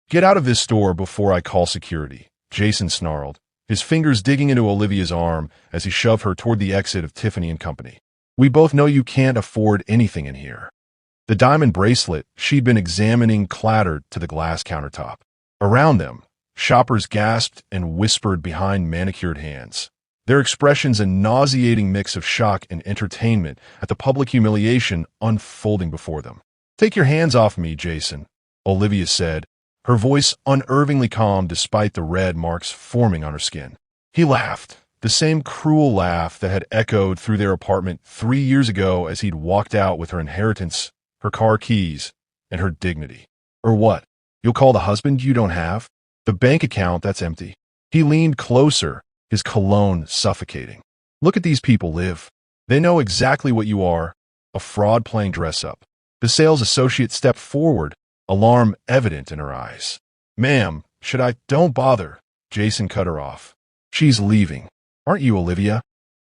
Get out of this store before I call security, Jason snarled, his fingers digging into Olivia's arm as he shoved her toward the exit of Tiffany and Company. We both know you can't afford anything in here. The diamond bracelet she'd been examining clattered to the glass countertop. Around them, shoppers gasped and whispered behind manicured hands, their expressions a nauseating mix of shock and entertainment at the public humiliation unfolding before them. Take your hands off me, Jason, Olivia said, her voice unnervingly calm despite the red marks forming on her skin. He laughed, the same cruel laugh that had echoed through their apartment 3 years ago as he'd walked out with her inheritance, her car keys, and her dignity. Or what? You'll call the husband you don't have? The bank account that's empty. He leaned closer, his cologne suffocating. Look at these people live. They know exactly what you are, a fraud playing dress-up. The sales associate stepped forward, alarm evident in her eyes. Ma'am, should I? Don't bother. Jason cut her off. She's leaving. Aren't you, Olivia?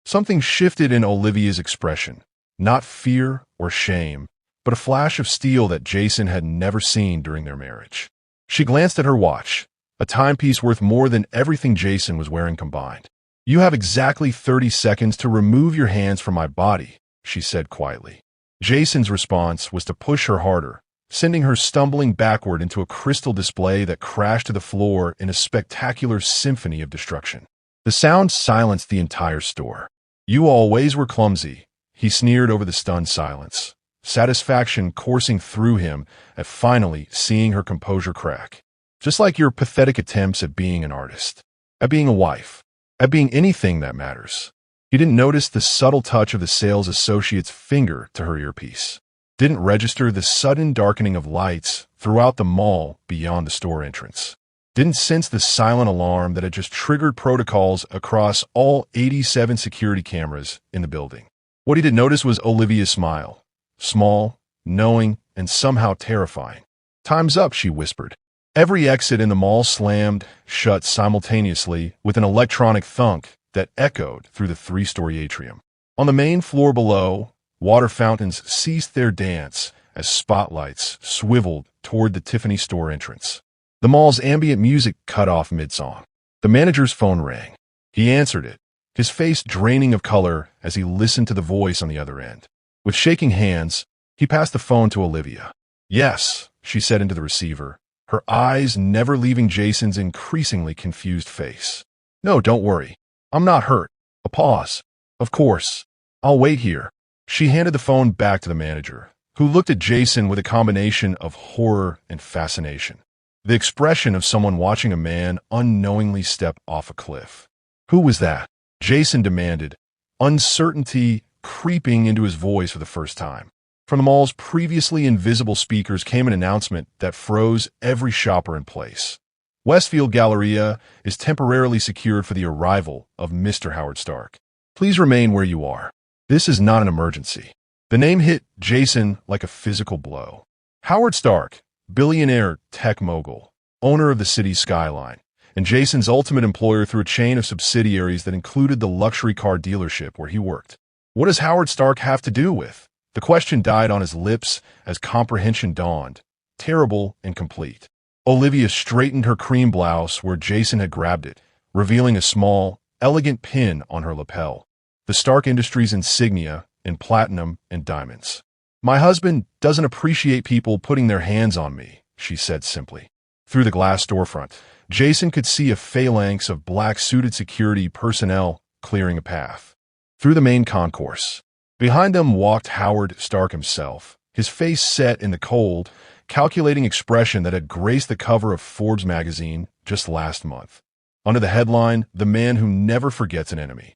Something shifted in Olivia's expression. Not fear or shame, but a flash of steel that Jason had never seen during their marriage. She glanced at her watch, a timepiece worth more than everything Jason was wearing combined. You have exactly 30 seconds to remove your hands from my body, she said quietly. Jason's response was to push her harder, sending her stumbling backward into a crystal display that crashed to the floor in a spectacular symphony of destruction. The sound silenced the entire store. You always were clumsy, he sneered over the stunned silence, satisfaction coursing through him at finally seeing her composure crack. Just like your pathetic attempts at being an artist, at being a wife, at being anything that matters. He didn't notice the subtle touch of the sales associate's finger to her earpiece. Didn't register the sudden darkening of lights throughout the mall beyond the store entrance. Didn't sense the silent alarm that had just triggered protocols across all 87 security cameras in the building. What he did notice was Olivia's smile. Small, knowing, and somehow terrifying. Time's up, she whispered. Every exit in the mall slammed shut simultaneously with an electronic thunk that echoed through the 3-story atrium. On the main floor below, water fountains ceased their dance as spotlights swiveled toward the Tiffany store entrance. The mall's ambient music cut off mid-song. The manager's phone rang. He answered it, his face draining of color as he listened to the voice on the other end. With shaking hands, he passed the phone to Olivia. Yes, she said into the receiver, her eyes never leaving Jason's increasingly confused face. No, don't worry. I'm not hurt. A pause. Of course. I'll wait here. She handed the phone back to the manager, who looked at Jason with a combination of horror and fascination. The expression of someone watching a man unknowingly step off a cliff. Who was that? Jason demanded, uncertainty creeping into his voice for the first time. From the mall's previously invisible speakers came an announcement that froze every shopper in place. Westfield Galleria is temporarily secured for the arrival of Mr. Howard Stark. Please remain where you are. This is not an emergency. The name hit Jason like a physical blow. Howard Stark, billionaire tech mogul, owner of the city's skyline, and Jason's ultimate employer through a chain of subsidiaries that included the luxury car dealership where he worked. What does Howard Stark have to do with? The question died on his lips as comprehension dawned, terrible and complete. Olivia straightened her cream blouse where Jason had grabbed it, revealing a small, elegant pin on her lapel. The Stark Industries insignia in platinum and diamonds. My husband doesn't appreciate people putting their hands on me, she said simply. Through the glass storefront, Jason could see a phalanx of black-suited security personnel clearing a path. Through the main concourse. Behind them walked Howard Stark himself, his face set in the cold, calculating expression that had graced the cover of Forbes magazine just last month. Under the headline, The Man Who Never Forgets an Enemy.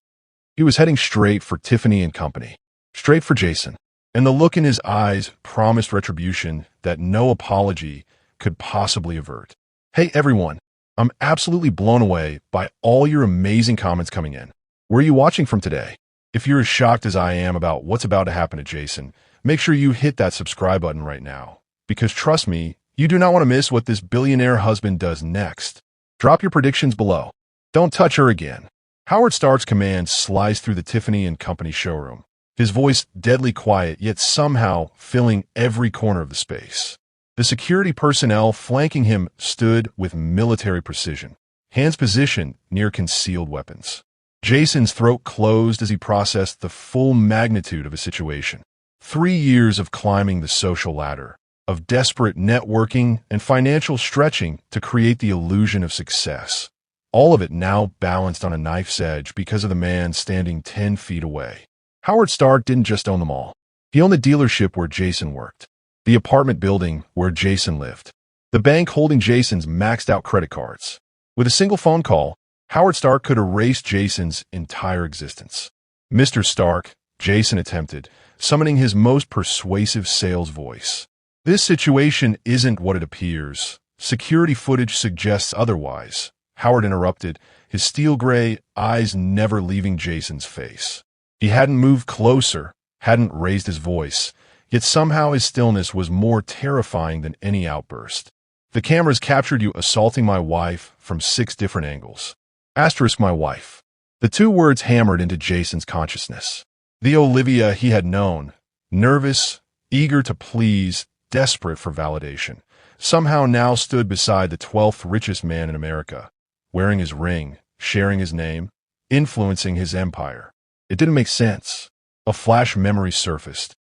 He was heading straight for Tiffany and Company, straight for Jason, and the look in his eyes promised retribution that no apology could possibly avert. Hey everyone, I'm absolutely blown away by all your amazing comments coming in. Where are you watching from today? If you're as shocked as I am about what's about to happen to Jason, make sure you hit that subscribe button right now. Because trust me, you do not want to miss what this billionaire husband does next. Drop your predictions below. Don't touch her again. Howard Stark's command sliced through the Tiffany and Company showroom, his voice deadly quiet yet somehow filling every corner of the space. The security personnel flanking him stood with military precision, hands positioned near concealed weapons. Jason's throat closed as he processed the full magnitude of his situation. 3 years of climbing the social ladder, of desperate networking and financial stretching to create the illusion of success. All of it now balanced on a knife's edge because of the man standing 10 feet away. Howard Stark didn't just own them all. He owned the dealership where Jason worked, the apartment building where Jason lived, the bank holding Jason's maxed-out credit cards. With a single phone call, Howard Stark could erase Jason's entire existence. "Mr. Stark," Jason attempted, summoning his most persuasive sales voice. "This situation isn't what it appears. Security footage suggests otherwise," Howard interrupted, his steel-gray eyes never leaving Jason's face. He hadn't moved closer, hadn't raised his voice, yet somehow his stillness was more terrifying than any outburst. "The cameras captured you assaulting my wife from 6 different angles. Asterisk my wife." The 2 words hammered into Jason's consciousness. The Olivia he had known, nervous, eager to please, desperate for validation, somehow now stood beside the 12th richest man in America, wearing his ring, sharing his name, influencing his empire. It didn't make sense. A flash memory surfaced.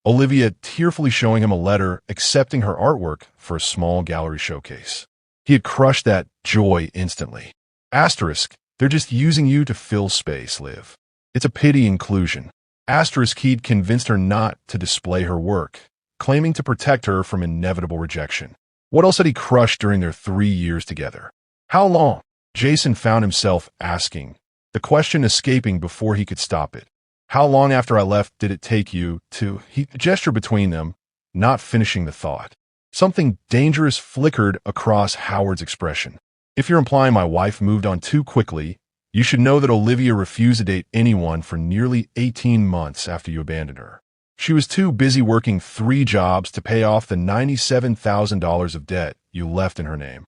Olivia tearfully showing him a letter accepting her artwork for a small gallery showcase. He had crushed that joy instantly. Asterisk, they're just using you to fill space, Liv. It's a pity inclusion. Asterisk, he'd convinced her not to display her work, claiming to protect her from inevitable rejection. What else had he crushed during their 3 years together? How long? Jason found himself asking, the question escaping before he could stop it. How long after I left did it take you to... He gestured between them, not finishing the thought. Something dangerous flickered across Howard's expression. "If you're implying my wife moved on too quickly, you should know that Olivia refused to date anyone for nearly 18 months after you abandoned her. She was too busy working 3 jobs to pay off the $97,000 of debt you left in her name."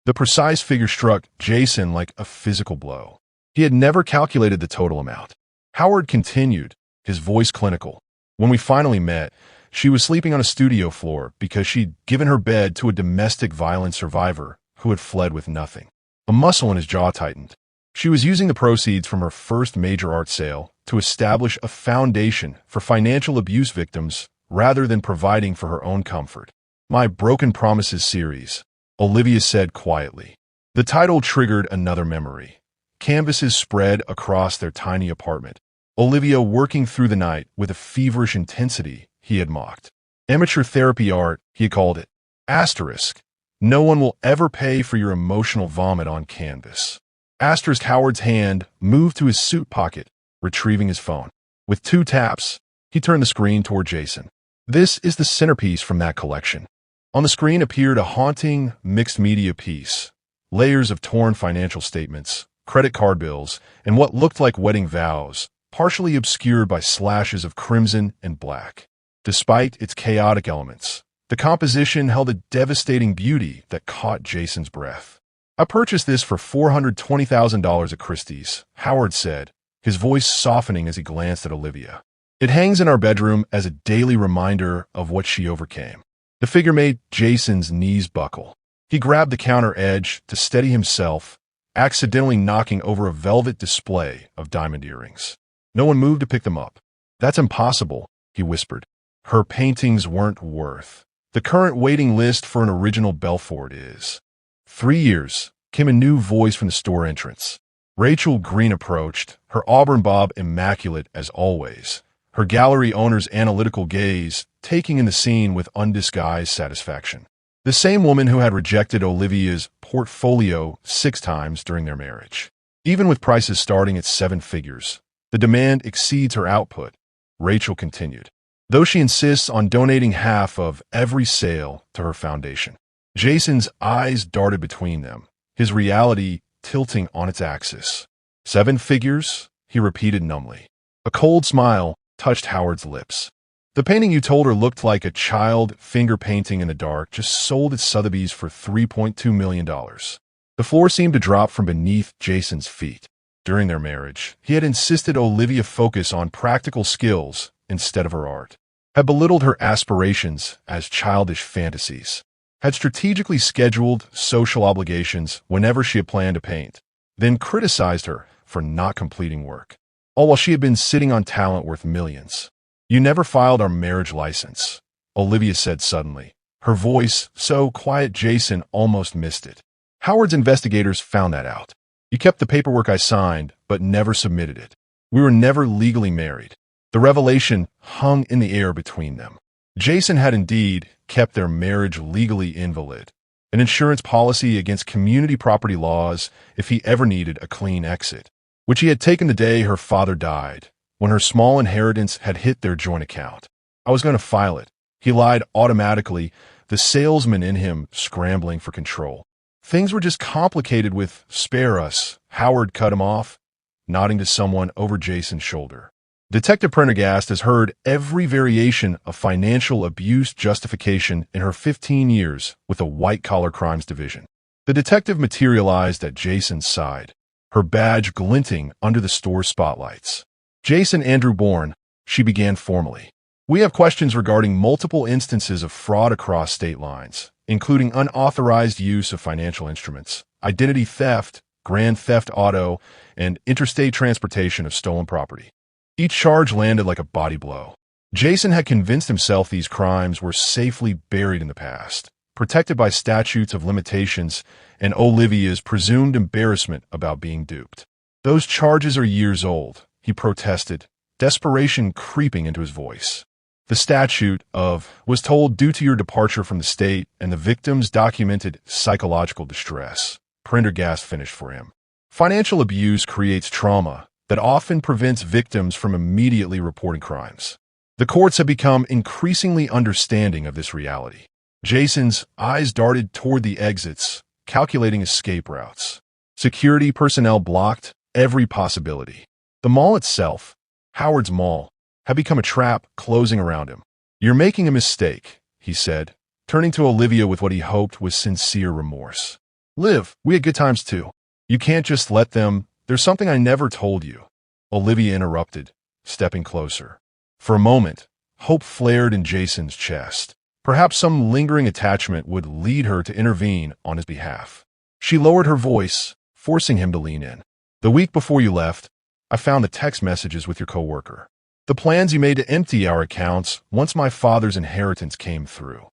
The precise figure struck Jason like a physical blow. He had never calculated the total amount. Howard continued, his voice clinical. "When we finally met, she was sleeping on a studio floor because she'd given her bed to a domestic violence survivor who had fled with nothing." A muscle in his jaw tightened. She was using the proceeds from her first major art sale to establish a foundation for financial abuse victims rather than providing for her own comfort. "My Broken Promises series," Olivia said quietly. The title triggered another memory. Canvases spread across their tiny apartment. Olivia working through the night with a feverish intensity he had mocked. "Amateur therapy art," he called it. Asterisk, "No one will ever pay for your emotional vomit on canvas." Asterisk, Howard's hand moved to his suit pocket, retrieving his phone. With 2 taps, he turned the screen toward Jason. "This is the centerpiece from that collection." On the screen appeared a haunting, mixed-media piece. Layers of torn financial statements, credit card bills, and what looked like wedding vows, partially obscured by slashes of crimson and black. Despite its chaotic elements, the composition held a devastating beauty that caught Jason's breath. "I purchased this for $420,000 at Christie's," Howard said, his voice softening as he glanced at Olivia. "It hangs in our bedroom as a daily reminder of what she overcame." The figure made Jason's knees buckle. He grabbed the counter edge to steady himself, accidentally knocking over a velvet display of diamond earrings. No one moved to pick them up. "That's impossible," he whispered. "Her paintings weren't worth. The current waiting list for an original Belfort is." 3 years, came a new voice from the store entrance. Rachel Green approached, her auburn bob immaculate as always, her gallery owner's analytical gaze taking in the scene with undisguised satisfaction. The same woman who had rejected Olivia's portfolio 6 times during their marriage. Even with prices starting at 7 figures, the demand exceeds her output, Rachel continued, though she insists on donating half of every sale to her foundation. Jason's eyes darted between them, his reality tilting on its axis. 7 figures, he repeated numbly. A cold smile touched Howard's lips. "The painting you told her looked like a child finger painting in the dark just sold at Sotheby's for $3.2 million. The floor seemed to drop from beneath Jason's feet. During their marriage, he had insisted Olivia focus on practical skills instead of her art, had belittled her aspirations as childish fantasies. had strategically scheduled social obligations whenever she had planned to paint, then criticized her for not completing work, all while she had been sitting on talent worth millions. "You never filed our marriage license," Olivia said suddenly, her voice so quiet Jason almost missed it. "Howard's investigators found that out. You kept the paperwork I signed, but never submitted it. We were never legally married." The revelation hung in the air between them. Jason had indeed kept their marriage legally invalid, an insurance policy against community property laws if he ever needed a clean exit, which he had taken the day her father died, when her small inheritance had hit their joint account. "I was going to file it," he lied automatically, the salesman in him scrambling for control. "Things were just complicated with spare us." Howard cut him off, nodding to someone over Jason's shoulder. Detective Prendergast has heard every variation of financial abuse justification in her 15 years with the white-collar crimes division. The detective materialized at Jason's side, her badge glinting under the store's spotlights. "Jason Andrew Bourne," she began formally. "We have questions regarding multiple instances of fraud across state lines, including unauthorized use of financial instruments, identity theft, grand theft auto, and interstate transportation of stolen property." Each charge landed like a body blow. Jason had convinced himself these crimes were safely buried in the past, protected by statutes of limitations and Olivia's presumed embarrassment about being duped. "Those charges are years old," he protested, desperation creeping into his voice. "The statute of was told due to your departure from the state and the victim's documented psychological distress." Prendergast finished for him. "Financial abuse creates trauma that often prevents victims from immediately reporting crimes. The courts have become increasingly understanding of this reality." Jason's eyes darted toward the exits, calculating escape routes. Security personnel blocked every possibility. The mall itself, Howard's Mall, had become a trap closing around him. "You're making a mistake," he said, turning to Olivia with what he hoped was sincere remorse. "Liv, we had good times too. You can't just let them. There's something I never told you," Olivia interrupted, stepping closer. For a moment, hope flared in Jason's chest. Perhaps some lingering attachment would lead her to intervene on his behalf. She lowered her voice, forcing him to lean in. "The week before you left, I found the text messages with your coworker. The plans you made to empty our accounts once my father's inheritance came through."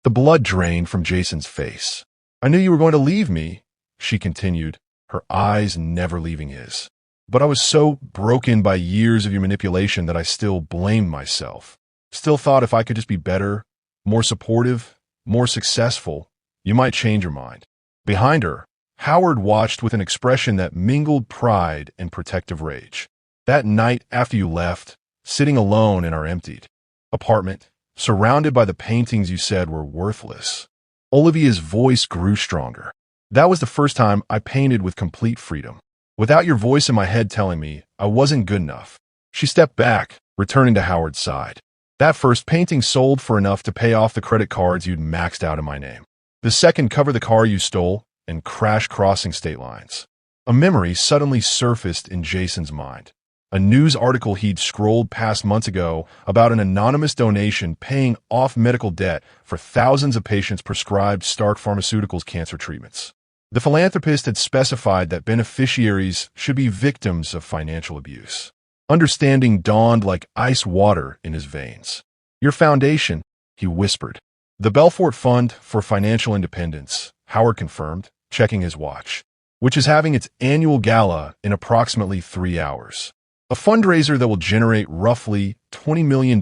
The blood drained from Jason's face. "I knew you were going to leave me," she continued, her eyes never leaving his. "But I was so broken by years of your manipulation that I still blamed myself. Still thought if I could just be better, more supportive, more successful, you might change your mind." Behind her, Howard watched with an expression that mingled pride and protective rage. "That night after you left, sitting alone in our emptied apartment, surrounded by the paintings you said were worthless." Olivia's voice grew stronger. "That was the first time I painted with complete freedom, without your voice in my head telling me I wasn't good enough." She stepped back, returning to Howard's side. "That first painting sold for enough to pay off the credit cards you'd maxed out in my name. The second covered the car you stole and crashed crossing state lines." A memory suddenly surfaced in Jason's mind. A news article he'd scrolled past months ago about an anonymous donation paying off medical debt for thousands of patients prescribed Stark Pharmaceuticals cancer treatments. The philanthropist had specified that beneficiaries should be victims of financial abuse. Understanding dawned like ice water in his veins. "Your foundation," he whispered. "The Belfort Fund for Financial Independence," Howard confirmed, checking his watch, "which is having its annual gala in approximately 3 hours. A fundraiser that will generate roughly $20 million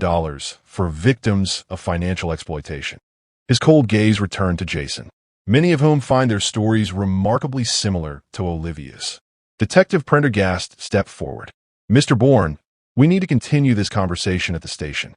for victims of financial exploitation." His cold gaze returned to Jason, many of whom find their stories remarkably similar to Olivia's. Detective Prendergast stepped forward. "Mr. Bourne, we need to continue this conversation at the station."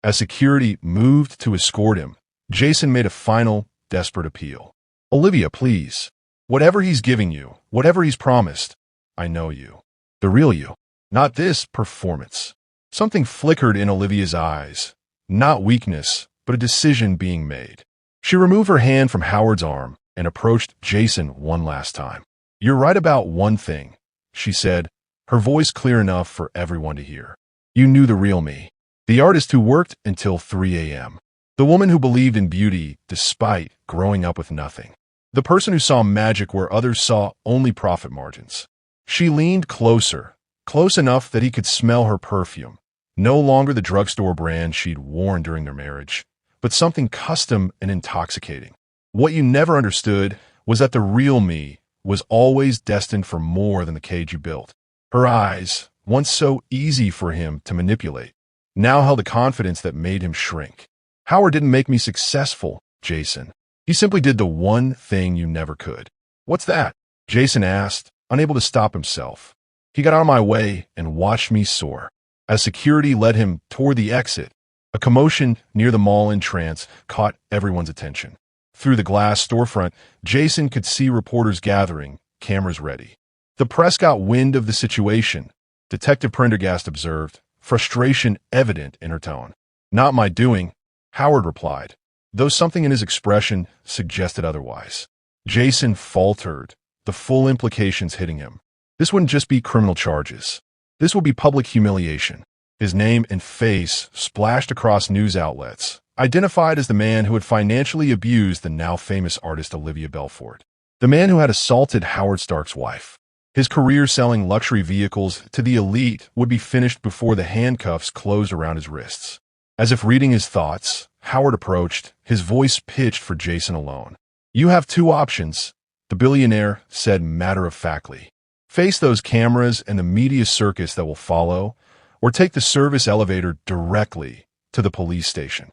As security moved to escort him, Jason made a final, desperate appeal. "Olivia, please. Whatever he's giving you, whatever he's promised, I know you. The real you. Not this performance." Something flickered in Olivia's eyes. Not weakness, but a decision being made. She removed her hand from Howard's arm and approached Jason one last time. "You're right about one thing," she said, her voice clear enough for everyone to hear. "You knew the real me. The artist who worked until 3 a.m. The woman who believed in beauty despite growing up with nothing. The person who saw magic where others saw only profit margins. She leaned closer, close enough that he could smell her perfume. No longer the drugstore brand she'd worn during their marriage, but something custom and intoxicating. What you never understood was that the real me was always destined for more than the cage you built. Her eyes, once so easy for him to manipulate, now held a confidence that made him shrink. Howard didn't make me successful, Jason. He simply did the one thing you never could. What's that? Jason asked, unable to stop himself. He got out of my way and watched me soar. As security led him toward the exit, a commotion near the mall entrance caught everyone's attention. Through the glass storefront, Jason could see reporters gathering, cameras ready. The press got wind of the situation. Detective Prendergast observed, frustration evident in her tone. Not my doing, Howard replied, though something in his expression suggested otherwise. Jason faltered, the full implications hitting him. This wouldn't just be criminal charges. This would be public humiliation. His name and face splashed across news outlets, identified as the man who had financially abused the now famous artist Olivia Belfort. The man who had assaulted Howard Stark's wife. His career selling luxury vehicles to the elite would be finished before the handcuffs closed around his wrists. As if reading his thoughts, Howard approached, his voice pitched for Jason alone. You have two options, the billionaire said matter-of-factly. Face those cameras and the media circus that will follow, or take the service elevator directly to the police station.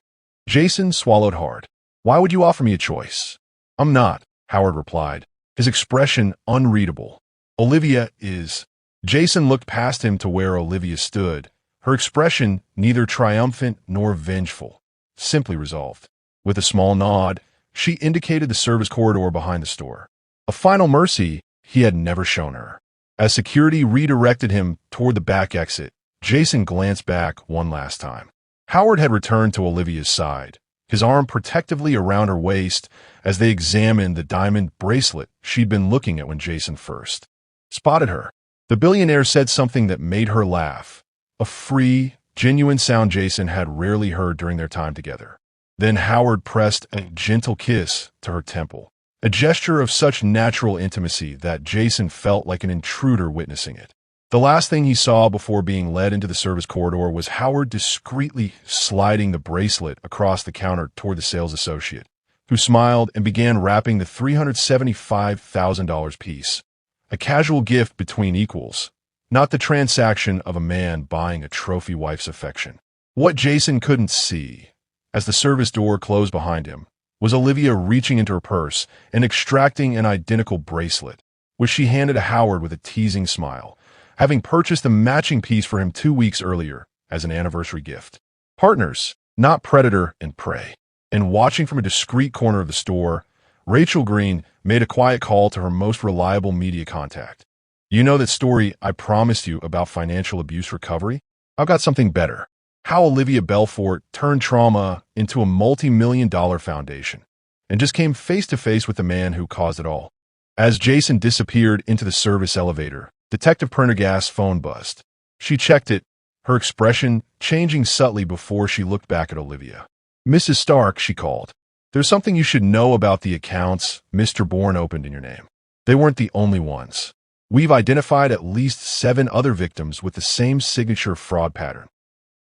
Jason swallowed hard. Why would you offer me a choice? I'm not, Howard replied, his expression unreadable. Olivia is. Jason looked past him to where Olivia stood, her expression neither triumphant nor vengeful, simply resolved. With a small nod, she indicated the service corridor behind the store. A final mercy he had never shown her. As security redirected him toward the back exit, Jason glanced back one last time. Howard had returned to Olivia's side, his arm protectively around her waist as they examined the diamond bracelet she'd been looking at when Jason first spotted her. The billionaire said something that made her laugh, a free, genuine sound Jason had rarely heard during their time together. Then Howard pressed a gentle kiss to her temple, a gesture of such natural intimacy that Jason felt like an intruder witnessing it. The last thing he saw before being led into the service corridor was Howard discreetly sliding the bracelet across the counter toward the sales associate, who smiled and began wrapping the $375,000 piece, a casual gift between equals, not the transaction of a man buying a trophy wife's affection. What Jason couldn't see, as the service door closed behind him, was Olivia reaching into her purse and extracting an identical bracelet, which she handed to Howard with a teasing smile, having purchased a matching piece for him 2 weeks earlier as an anniversary gift. Partners, not predator and prey. And watching from a discreet corner of the store, Rachel Green made a quiet call to her most reliable media contact. You know that story I promised you about financial abuse recovery? I've got something better. How Olivia Belfort turned trauma into a multi-million-dollar foundation and just came face-to-face with the man who caused it all. As Jason disappeared into the service elevator, Detective Prendergast's phone buzzed. She checked it, her expression changing subtly before she looked back at Olivia. Mrs. Stark, she called. There's something you should know about the accounts Mr. Bourne opened in your name. They weren't the only ones. We've identified at least 7 other victims with the same signature fraud pattern.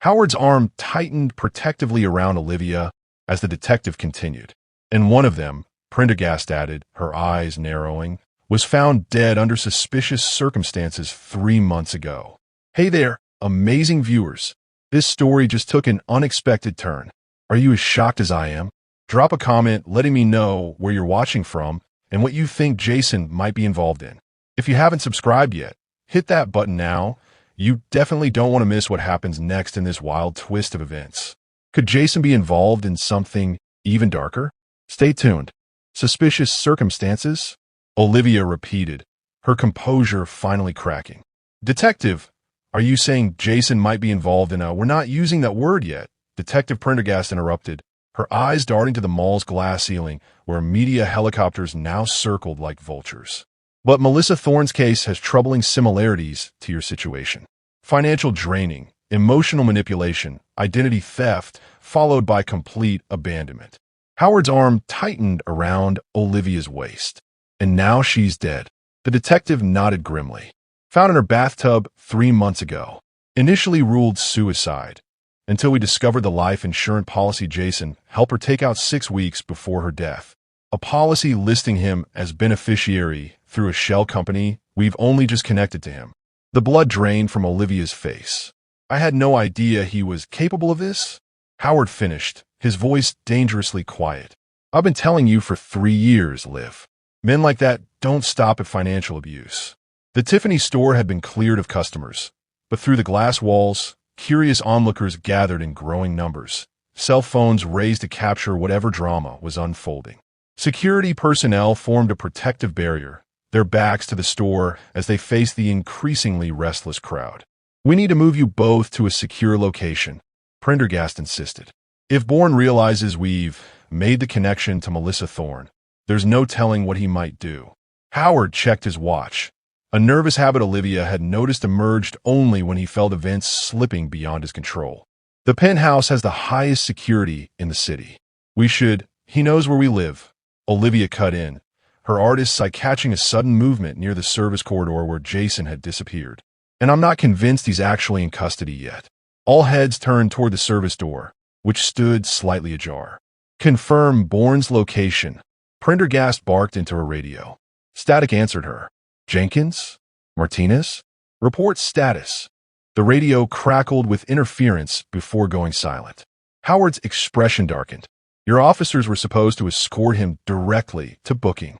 Howard's arm tightened protectively around Olivia as the detective continued. And one of them, Prendergast added, her eyes narrowing, was found dead under suspicious circumstances 3 months ago. Hey there, amazing viewers. This story just took an unexpected turn. Are you as shocked as I am? Drop a comment letting me know where you're watching from and what you think Jason might be involved in. If you haven't subscribed yet, hit that button now. You definitely don't want to miss what happens next in this wild twist of events. Could Jason be involved in something even darker? Stay tuned. Suspicious circumstances? Olivia repeated, her composure finally cracking. Detective, are you saying Jason might be involved in a— We're not using that word yet. Detective Prendergast interrupted, her eyes darting to the mall's glass ceiling where media helicopters now circled like vultures. But Melissa Thorne's case has troubling similarities to your situation. Financial draining, emotional manipulation, identity theft, followed by complete abandonment. Howard's arm tightened around Olivia's waist. And now she's dead. The detective nodded grimly. Found in her bathtub 3 months ago. Initially ruled suicide, until we discovered the life insurance policy Jason helped her take out 6 weeks before her death. A policy listing him as beneficiary through a shell company we've only just connected to him. The blood drained from Olivia's face. I had no idea he was capable of this. Howard finished, his voice dangerously quiet. I've been telling you for 3 years, Liv. Men like that don't stop at financial abuse. The Tiffany store had been cleared of customers, but through the glass walls, curious onlookers gathered in growing numbers. Cell phones raised to capture whatever drama was unfolding. Security personnel formed a protective barrier, their backs to the store as they faced the increasingly restless crowd. We need to move you both to a secure location, Prendergast insisted. If Bourne realizes we've made the connection to Melissa Thorne, there's no telling what he might do. Howard checked his watch. A nervous habit Olivia had noticed emerged only when he felt events slipping beyond his control. The penthouse has the highest security in the city. He knows where we live. Olivia cut in, her artist's eye catching a sudden movement near the service corridor where Jason had disappeared. And I'm not convinced he's actually in custody yet. All heads turned toward the service door, which stood slightly ajar. Confirm Bourne's location. Prendergast barked into her radio. Static answered her. Jenkins? Martinez? Report status. The radio crackled with interference before going silent. Howard's expression darkened. Your officers were supposed to escort him directly to booking.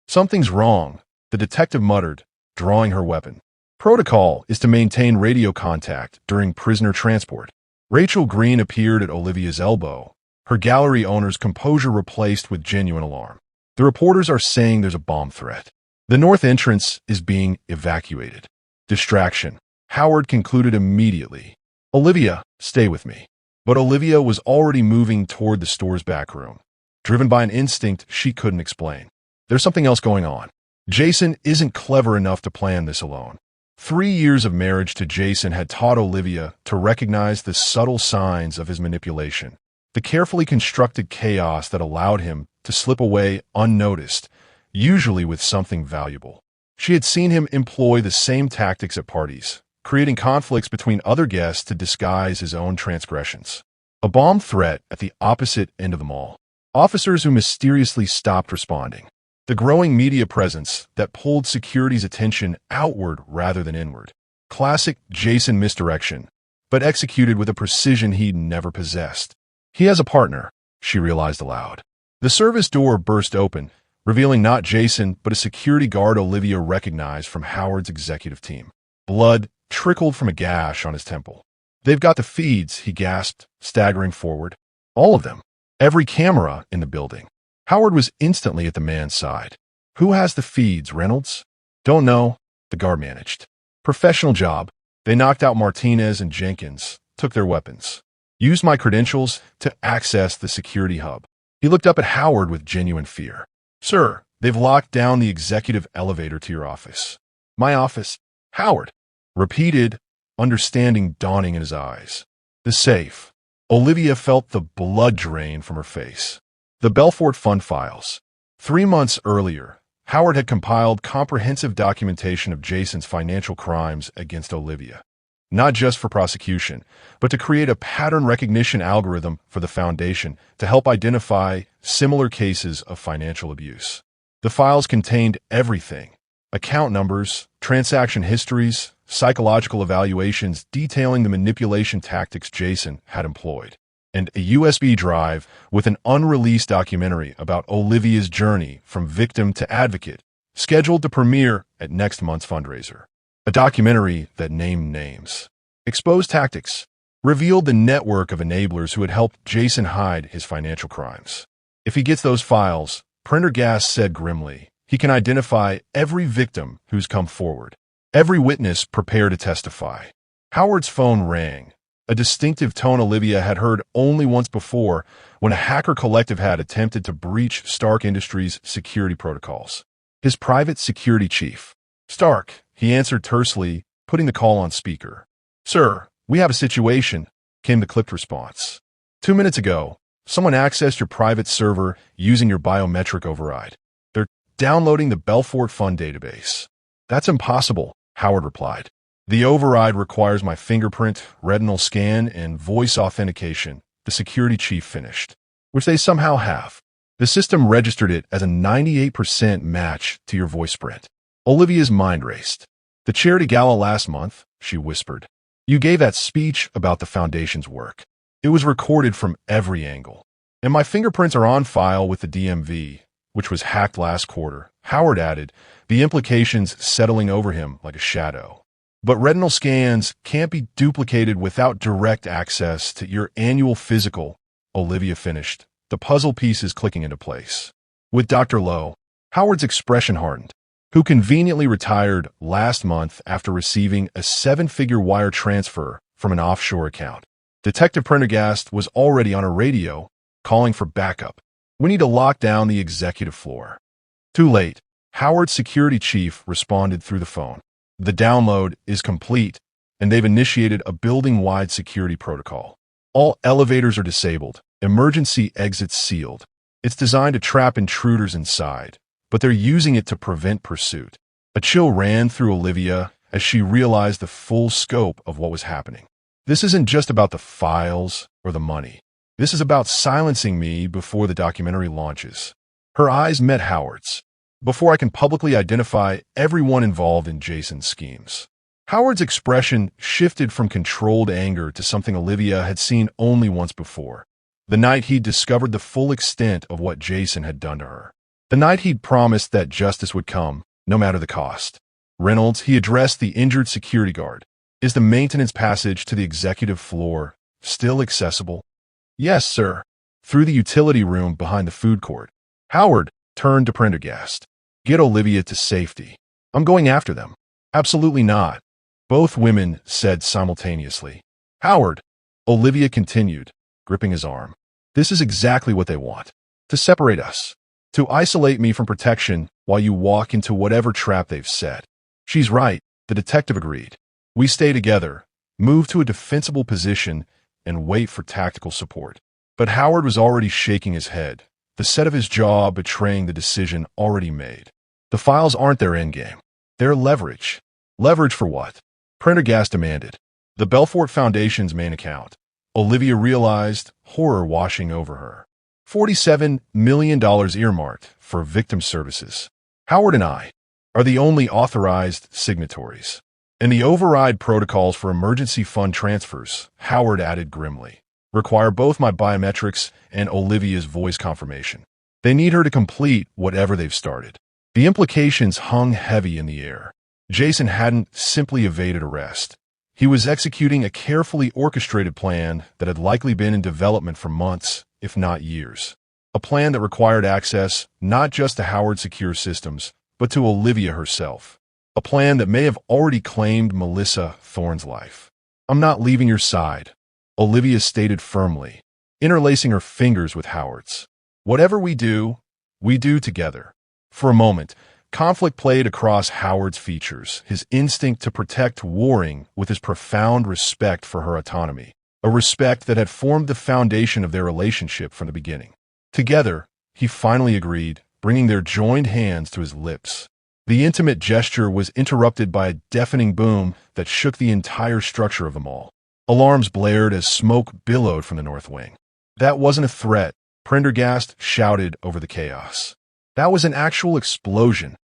Something's wrong, the detective muttered, drawing her weapon. Protocol is to maintain radio contact during prisoner transport. Rachel Green appeared at Olivia's elbow, her gallery owner's composure replaced with genuine alarm. The reporters are saying there's a bomb threat. The north entrance is being evacuated. Distraction. Howard concluded immediately. Olivia, stay with me. But Olivia was already moving toward the store's back room. Driven by an instinct she couldn't explain. There's something else going on. Jason isn't clever enough to plan this alone. 3 years of marriage to Jason had taught Olivia to recognize the subtle signs of his manipulation, the carefully constructed chaos that allowed him to slip away unnoticed, usually with something valuable. She had seen him employ the same tactics at parties, creating conflicts between other guests to disguise his own transgressions. A bomb threat at the opposite end of the mall. Officers who mysteriously stopped responding. The growing media presence that pulled security's attention outward rather than inward. Classic Jason misdirection, but executed with a precision he'd never possessed. He has a partner, she realized aloud. The service door burst open, revealing not Jason, but a security guard Olivia recognized from Howard's executive team. Blood trickled from a gash on his temple. They've got the feeds, he gasped, staggering forward. All of them. Every camera in the building. Howard was instantly at the man's side. Who has the feeds, Reynolds? Don't know, the guard managed. Professional job. They knocked out Martinez and Jenkins, took their weapons. Used my credentials to access the security hub. He looked up at Howard with genuine fear. Sir, they've locked down the executive elevator to your office. My office? Howard repeated, understanding dawning in his eyes. The safe. Olivia felt the blood drain from her face. The Belfort Fund files. 3 months earlier, Howard had compiled comprehensive documentation of Jason's financial crimes against Olivia. Not just for prosecution, but to create a pattern recognition algorithm for the foundation to help identify similar cases of financial abuse. The files contained everything: account numbers, transaction histories, psychological evaluations detailing the manipulation tactics Jason had employed, and a USB drive with an unreleased documentary about Olivia's journey from victim to advocate, scheduled to premiere at next month's fundraiser. A documentary that named names, exposed tactics, revealed the network of enablers who had helped Jason hide his financial crimes. If he gets those files, Prendergast said grimly, he can identify every victim who's come forward, every witness prepared to testify. Howard's phone rang, a distinctive tone Olivia had heard only once before when a hacker collective had attempted to breach Stark Industries' security protocols. His private security chief. Stark, he answered tersely, putting the call on speaker. Sir, "We have a situation," came the clipped response. "2 minutes ago, someone accessed your private server using your biometric override. They're downloading the Belfort Fund database." "That's impossible," Howard replied. "The override requires my fingerprint, retinal scan, and voice authentication," the security chief finished, "which they somehow have. The system registered it as a 98% match to your voice print." Olivia's mind raced. "The charity gala last month," she whispered. "You gave that speech about the foundation's work. It was recorded from every angle. And my fingerprints are on file with the DMV, which was hacked last quarter," Howard added, the implications settling over him like a shadow. "But retinal scans can't be duplicated without direct access to your annual physical," Olivia finished, the puzzle pieces clicking into place. With Dr. Lowe, Howard's expression hardened, who conveniently retired last month after receiving a 7-figure wire transfer from an offshore account. Detective Prendergast was already on a radio, calling for backup. "We need to lock down the executive floor." Too late. Howard's security chief responded through the phone. "The download is complete, and they've initiated a building-wide security protocol. All elevators are disabled, emergency exits sealed. It's designed to trap intruders inside, but they're using it to prevent pursuit." A chill ran through Olivia as she realized the full scope of what was happening. This isn't just about the files or the money. This is about silencing me before the documentary launches. Her eyes met Howard's. "Before I can publicly identify everyone involved in Jason's schemes." Howard's expression shifted from controlled anger to something Olivia had seen only once before. The night he'd discovered the full extent of what Jason had done to her. The night he'd promised that justice would come, no matter the cost. "Reynolds," he addressed the injured security guard. "Is the maintenance passage to the executive floor still accessible?" "Yes, sir." "Through the utility room behind the food court." Howard turned to Prendergast. "Get Olivia to safety." "I'm going after them." "Absolutely not," both women said simultaneously. "Howard," Olivia continued, gripping his arm. "This is exactly what they want. To separate us. To isolate me from protection while you walk into whatever trap they've set." "She's right," the detective agreed. "We stay together, move to a defensible position, and wait for tactical support." But Howard was already shaking his head, the set of his jaw betraying the decision already made. "The files aren't their endgame. They're leverage." "Leverage for what?" Prendergast demanded. "The Belfort Foundation's main account." Olivia realized, horror washing over her. $47 million earmarked for victim services. Howard and I are the only authorized signatories. "And the override protocols for emergency fund transfers," Howard added grimly, "require both my biometrics and Olivia's voice confirmation. They need her to complete whatever they've started." The implications hung heavy in the air. Jason hadn't simply evaded arrest. He was executing a carefully orchestrated plan that had likely been in development for months, if not years. A plan that required access not just to Howard's secure systems, but to Olivia herself. A plan that may have already claimed Melissa Thorne's life. "I'm not leaving your side," Olivia stated firmly, interlacing her fingers with Howard's. "Whatever we do together." For a moment, conflict played across Howard's features, his instinct to protect warring with his profound respect for her autonomy, a respect that had formed the foundation of their relationship from the beginning. Together, he finally agreed, bringing their joined hands to his lips. The intimate gesture was interrupted by a deafening boom that shook the entire structure of them all. Alarms blared as smoke billowed from the north wing. "That wasn't a threat," Prendergast shouted over the chaos. "That was an actual explosion."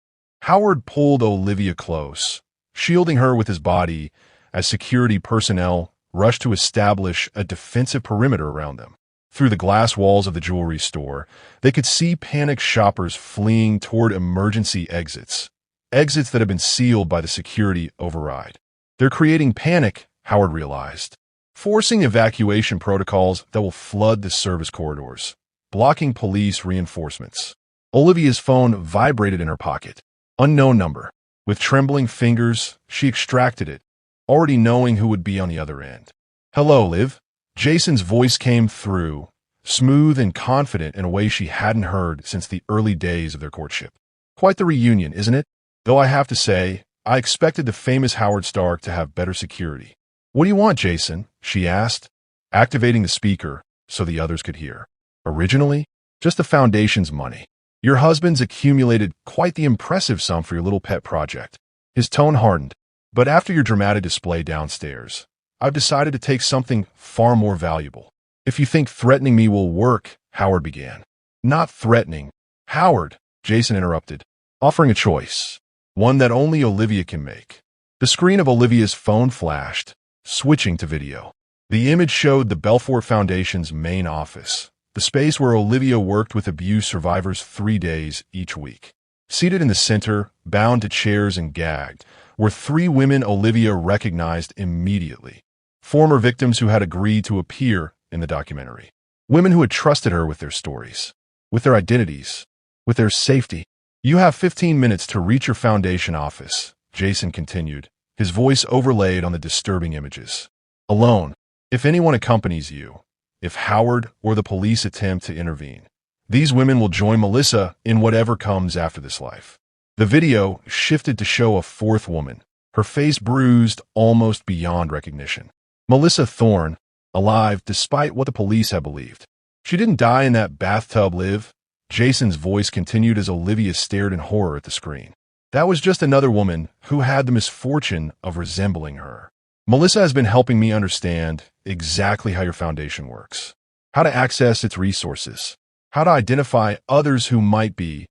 Howard pulled Olivia close, shielding her with his body as security personnel rushed to establish a defensive perimeter around them. Through the glass walls of the jewelry store, they could see panicked shoppers fleeing toward emergency exits that had been sealed by the security override. They're creating panic, Howard realized, forcing evacuation protocols that will flood the service corridors, blocking police reinforcements. Olivia's phone vibrated in her pocket. Unknown number. With trembling fingers, she extracted it, already knowing who would be on the other end. "Hello, Liv." Jason's voice came through, smooth and confident in a way she hadn't heard since the early days of their courtship. "Quite the reunion, isn't it? Though I have to say, I expected the famous Howard Stark to have better security." "What do you want, Jason?" she asked, activating the speaker so the others could hear. "Originally, just the foundation's money. Your husband's accumulated quite the impressive sum for your little pet project." His tone hardened. "But after your dramatic display downstairs, I've decided to take something far more valuable. If you think threatening me will work," Howard began. "Not threatening. Howard," Jason interrupted, offering a choice, one that only Olivia can make. The screen of Olivia's phone flashed, switching to video. The image showed the Belfort Foundation's main office, the space where Olivia worked with abuse survivors 3 days each week. Seated in the center, bound to chairs and gagged, were 3 women Olivia recognized immediately. Former victims who had agreed to appear in the documentary. Women who had trusted her with their stories, with their identities, with their safety. "You have 15 minutes to reach your foundation office," Jason continued, his voice overlaid on the disturbing images. "Alone. If anyone accompanies you, if Howard or the police attempt to intervene, these women will join Melissa in whatever comes after this life." The video shifted to show a 4th woman, her face bruised almost beyond recognition. Melissa Thorne, alive despite what the police had believed. "She didn't die in that bathtub, Liv." Jason's voice continued as Olivia stared in horror at the screen. "That was just another woman who had the misfortune of resembling her. Melissa has been helping me understand exactly how your foundation works, how to access its resources, how to identify others who might be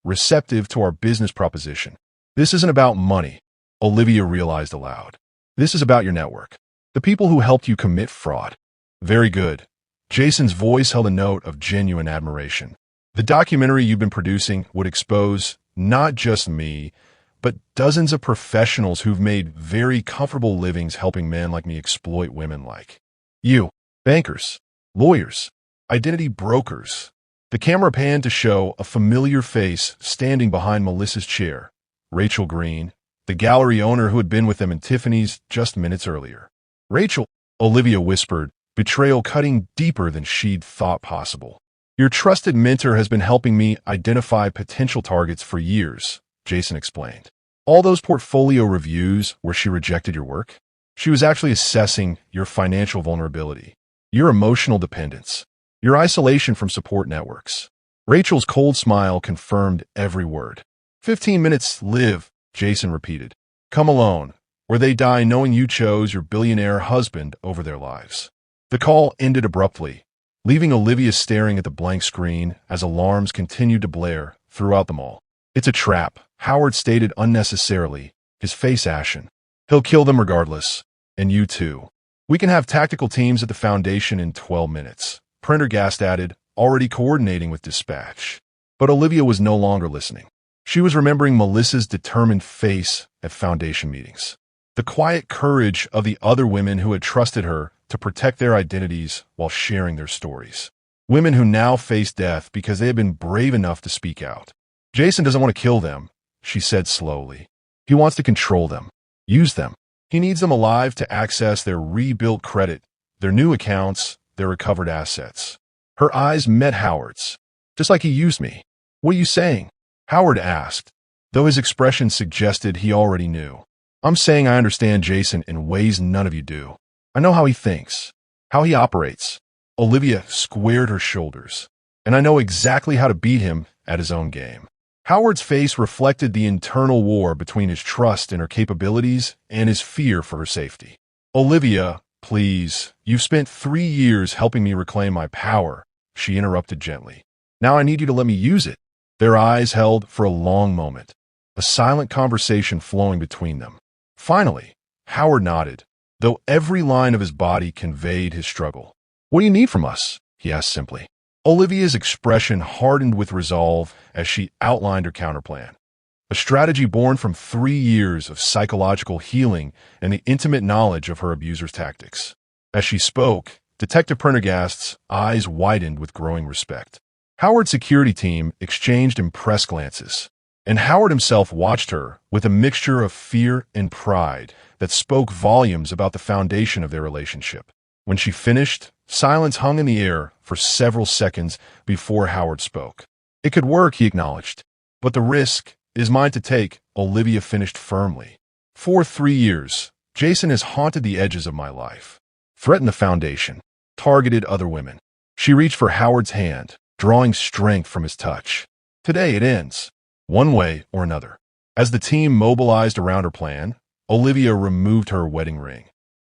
receptive to our business proposition. This isn't about money," Olivia realized aloud. "This is about your network, the people who helped you commit fraud." "Very good." Jason's voice held a note of genuine admiration. "The documentary you've been producing would expose not just me, but dozens of professionals who've made very comfortable livings helping men like me exploit women like you. Bankers, lawyers, identity brokers." The camera panned to show a familiar face standing behind Melissa's chair, Rachel Green, the gallery owner who had been with them in Tiffany's just minutes earlier. "Rachel," Olivia whispered, betrayal cutting deeper than she'd thought possible. "Your trusted mentor has been helping me identify potential targets for years," Jason explained. "All those portfolio reviews where she rejected your work? She was actually assessing your financial vulnerability, your emotional dependence, your isolation from support networks." Rachel's cold smile confirmed every word. 15 minutes, Liv," Jason repeated. "Come alone, or they die knowing you chose your billionaire husband over their lives." The call ended abruptly, leaving Olivia staring at the blank screen as alarms continued to blare throughout the mall. "It's a trap," Howard stated unnecessarily, his face ashen. "He'll kill them regardless. And you too. We can have tactical teams at the foundation in 12 minutes. Prendergast added, already coordinating with dispatch. But Olivia was no longer listening. She was remembering Melissa's determined face at foundation meetings. The quiet courage of the other women who had trusted her to protect their identities while sharing their stories. Women who now faced death because they had been brave enough to speak out. "Jason doesn't want to kill them," she said slowly. "He wants to control them, use them. He needs them alive to access their rebuilt credit, their new accounts, their recovered assets." Her eyes met Howard's. "Just like he used me." "What are you saying?" Howard asked, though his expression suggested he already knew. "I'm saying I understand Jason in ways none of you do. I know how he thinks, how he operates." Olivia squared her shoulders. "And I know exactly how to beat him at his own game." Howard's face reflected the internal war between his trust in her capabilities and his fear for her safety. "Olivia, please, you've spent 3 years helping me reclaim my power," she interrupted gently. "Now I need you to let me use it." Their eyes held for a long moment, a silent conversation flowing between them. Finally, Howard nodded, though every line of his body conveyed his struggle. "What do you need from us?" he asked simply. Olivia's expression hardened with resolve as she outlined her counterplan. A strategy born from 3 years of psychological healing and the intimate knowledge of her abuser's tactics. As she spoke, Detective Prendergast's eyes widened with growing respect. Howard's security team exchanged impressed glances, and Howard himself watched her with a mixture of fear and pride that spoke volumes about the foundation of their relationship. When she finished, silence hung in the air for several seconds before Howard spoke. "It could work," he acknowledged, "but the risk is mine to take," Olivia finished firmly. "For 3 years, Jason has haunted the edges of my life, threatened the foundation, targeted other women. She reached for Howard's hand, drawing strength from his touch. Today it ends, one way or another. As the team mobilized around her plan, Olivia removed her wedding ring,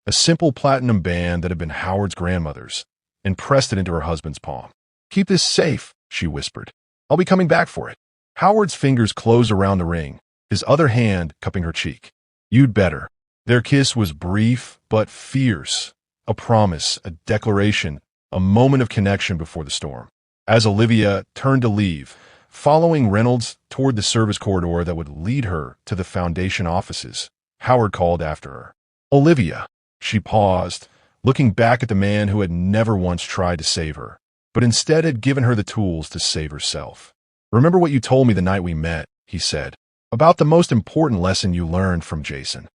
a simple platinum band that had been Howard's grandmother's, and pressed it into her husband's palm. "Keep this safe," she whispered. "I'll be coming back for it." Howard's fingers closed around the ring, his other hand cupping her cheek. "You'd better." Their kiss was brief but fierce, a promise, a declaration, a moment of connection before the storm. As Olivia turned to leave, following Reynolds toward the service corridor that would lead her to the foundation offices, Howard called after her. "Olivia." She paused, looking back at the man who had never once tried to save her, but instead had given her the tools to save herself. "Remember what you told me the night we met," he said, "about the most important lesson you learned from Jason."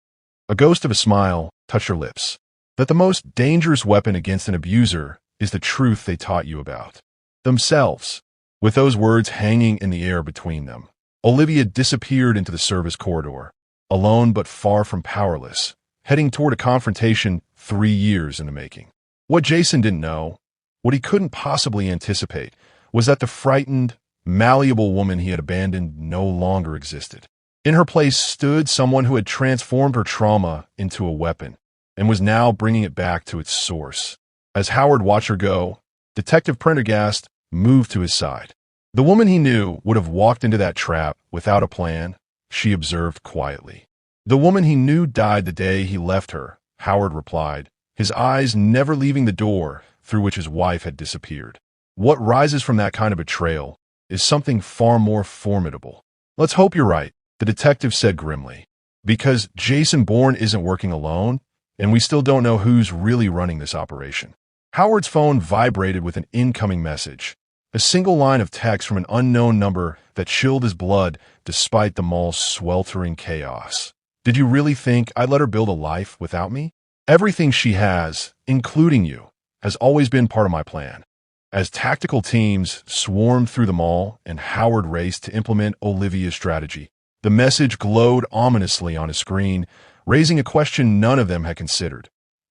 A ghost of a smile touched her lips. "That the most dangerous weapon against an abuser is the truth they taught you about themselves." With those words hanging in the air between them, Olivia disappeared into the service corridor, alone but far from powerless, heading toward a confrontation 3 years in the making. What Jason didn't know, what he couldn't possibly anticipate, was that the frightened, malleable woman he had abandoned no longer existed. In her place stood someone who had transformed her trauma into a weapon and was now bringing it back to its source. As Howard watched her go, Detective Prendergast moved to his side. The woman he knew would have walked into that trap without a plan, she observed quietly. The woman he knew died the day he left her, Howard replied, his eyes never leaving the door through which his wife had disappeared. What rises from that kind of betrayal is something far more formidable. "Let's hope you're right," the detective said grimly, "because Jason Bourne isn't working alone, and we still don't know who's really running this operation." Howard's phone vibrated with an incoming message, a single line of text from an unknown number that chilled his blood despite the mall's sweltering chaos. "Did you really think I'd let her build a life without me? Everything she has, including you, has always been part of my plan." As tactical teams swarmed through the mall and Howard raced to implement Olivia's strategy, the message glowed ominously on his screen, raising a question none of them had considered.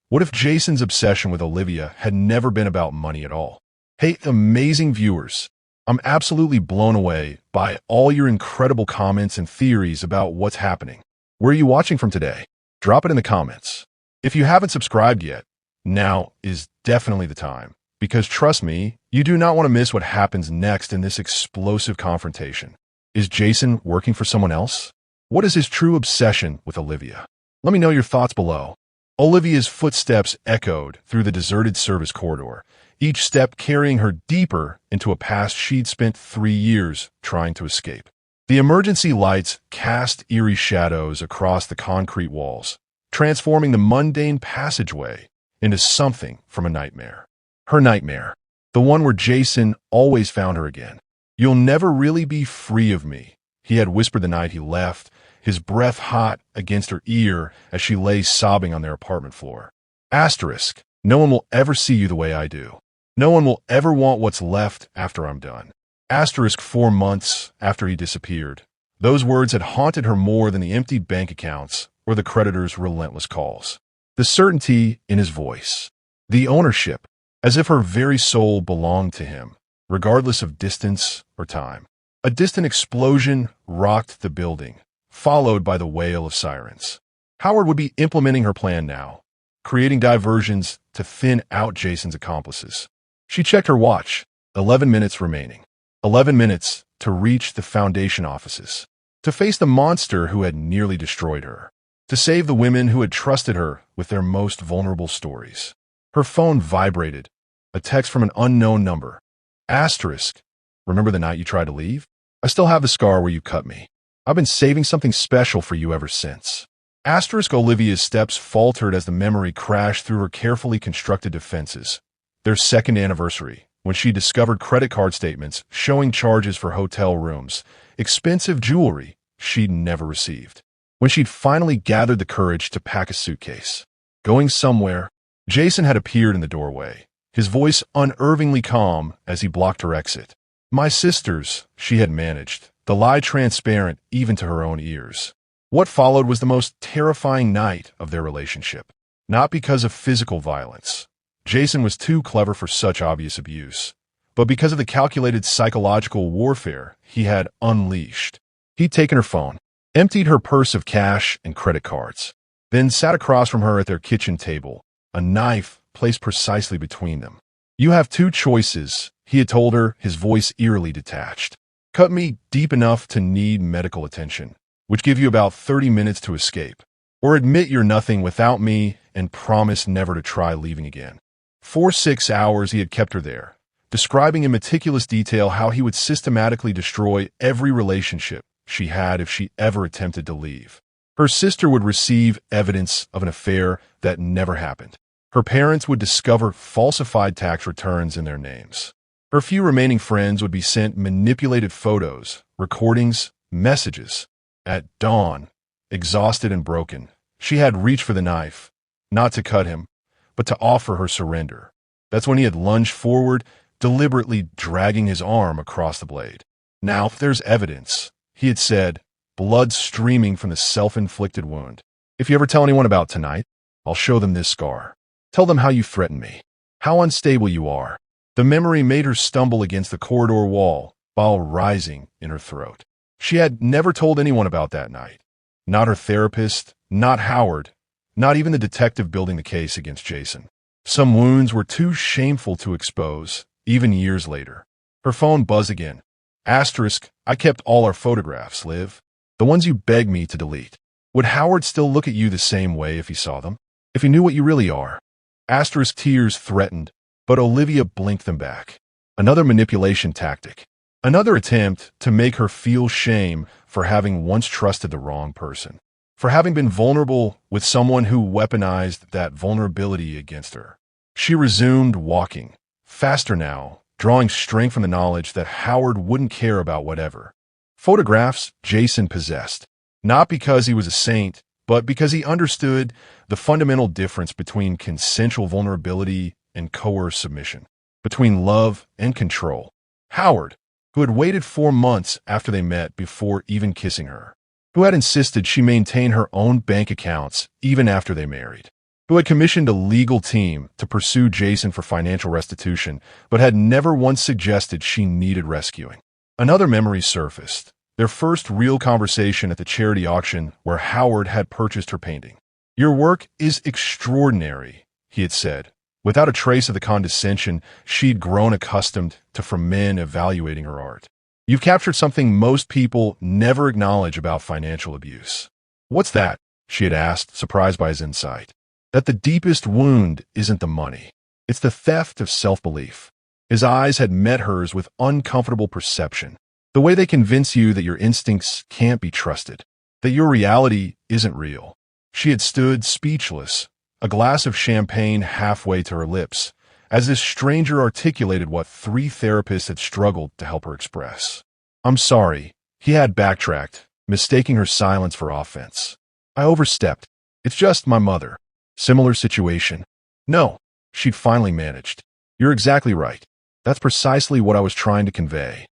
What if Jason's obsession with Olivia had never been about money at all? Hey, amazing viewers, I'm absolutely blown away by all your incredible comments and theories about what's happening. Where are you watching from today? Drop it in the comments. If you haven't subscribed yet, now is definitely the time, because trust me, you do not want to miss what happens next in this explosive confrontation. Is Jason working for someone else? What is his true obsession with Olivia? Let me know your thoughts below. Olivia's footsteps echoed through the deserted service corridor, each step carrying her deeper into a past she'd spent 3 years trying to escape. The emergency lights cast eerie shadows across the concrete walls, transforming the mundane passageway into something from a nightmare. Her nightmare, the one where Jason always found her again. "You'll never really be free of me," he had whispered the night he left, his breath hot against her ear as she lay sobbing on their apartment floor. Asterisk, "No one will ever see you the way I do. No one will ever want what's left after I'm done." Asterisk 4 months after he disappeared. Those words had haunted her more than the emptied bank accounts or the creditor's relentless calls. The certainty in his voice, the ownership, as if her very soul belonged to him, regardless of distance or time. A distant explosion rocked the building, followed by the wail of sirens. Howard would be implementing her plan now, creating diversions to thin out Jason's accomplices. She checked her watch, 11 minutes remaining. 11 minutes to reach the foundation offices, to face the monster who had nearly destroyed her, to save the women who had trusted her with their most vulnerable stories. Her phone vibrated, a text from an unknown number. Asterisk, "Remember the night you tried to leave? I still have the scar where you cut me. I've been saving something special for you ever since." Asterisk Olivia's steps faltered as the memory crashed through her carefully constructed defenses. Their second anniversary, when she discovered credit card statements showing charges for hotel rooms, expensive jewelry she'd never received. When she'd finally gathered the courage to pack a suitcase. Going somewhere, Jason had appeared in the doorway, his voice unnervingly calm as he blocked her exit. "My sisters," she had managed, the lie transparent even to her own ears. What followed was the most terrifying night of their relationship. Not because of physical violence. Jason was too clever for such obvious abuse, but because of the calculated psychological warfare he had unleashed. He'd taken her phone, emptied her purse of cash and credit cards, then sat across from her at their kitchen table, a knife placed precisely between them. "You have two choices," he had told her, his voice eerily detached. "Cut me deep enough to need medical attention, which give you about 30 minutes to escape, or admit you're nothing without me and promise never to try leaving again." For 6 hours he had kept her there, describing in meticulous detail how he would systematically destroy every relationship she had if she ever attempted to leave. Her sister would receive evidence of an affair that never happened. Her parents would discover falsified tax returns in their names. Her few remaining friends would be sent manipulated photos, recordings, messages. At dawn, exhausted and broken, she had reached for the knife, not to cut him, but to offer her surrender. That's when he had lunged forward, deliberately dragging his arm across the blade. "Now, there's evidence," he had said, blood streaming from the self-inflicted wound. "If you ever tell anyone about tonight, I'll show them this scar. Tell them how you threaten me, how unstable you are." The memory made her stumble against the corridor wall, bile rising in her throat. She had never told anyone about that night. Not her therapist, not Howard, not even the detective building the case against Jason. Some wounds were too shameful to expose, even years later. Her phone buzzed again. Asterisk, "I kept all our photographs, Liv. The ones you begged me to delete. Would Howard still look at you the same way if he saw them? If he knew what you really are?" Asterisk tears threatened, but Olivia blinked them back. Another manipulation tactic. Another attempt to make her feel shame for having once trusted the wrong person. For having been vulnerable with someone who weaponized that vulnerability against her. She resumed walking, faster now, drawing strength from the knowledge that Howard wouldn't care about whatever. Photographs Jason possessed, not because he was a saint, but because he understood the fundamental difference between consensual vulnerability and coerced submission, between love and control. Howard, who had waited 4 months after they met before even kissing her, who had insisted she maintain her own bank accounts even after they married, who had commissioned a legal team to pursue Jason for financial restitution, but had never once suggested she needed rescuing. Another memory surfaced, their first real conversation at the charity auction where Howard had purchased her painting. "Your work is extraordinary," he had said, without a trace of the condescension she'd grown accustomed to from men evaluating her art. "You've captured something most people never acknowledge about financial abuse." "What's that?" she had asked, surprised by his insight. "That the deepest wound isn't the money. It's the theft of self-belief." His eyes had met hers with uncomfortable perception. The way they convince you that your instincts can't be trusted, that your reality isn't real. She had stood speechless, a glass of champagne halfway to her lips, as this stranger articulated what 3 therapists had struggled to help her express. "I'm sorry," he had backtracked, mistaking her silence for offense. "I overstepped. It's just my mother." Similar situation. "No," she'd finally managed. "You're exactly right. That's precisely what I was trying to convey."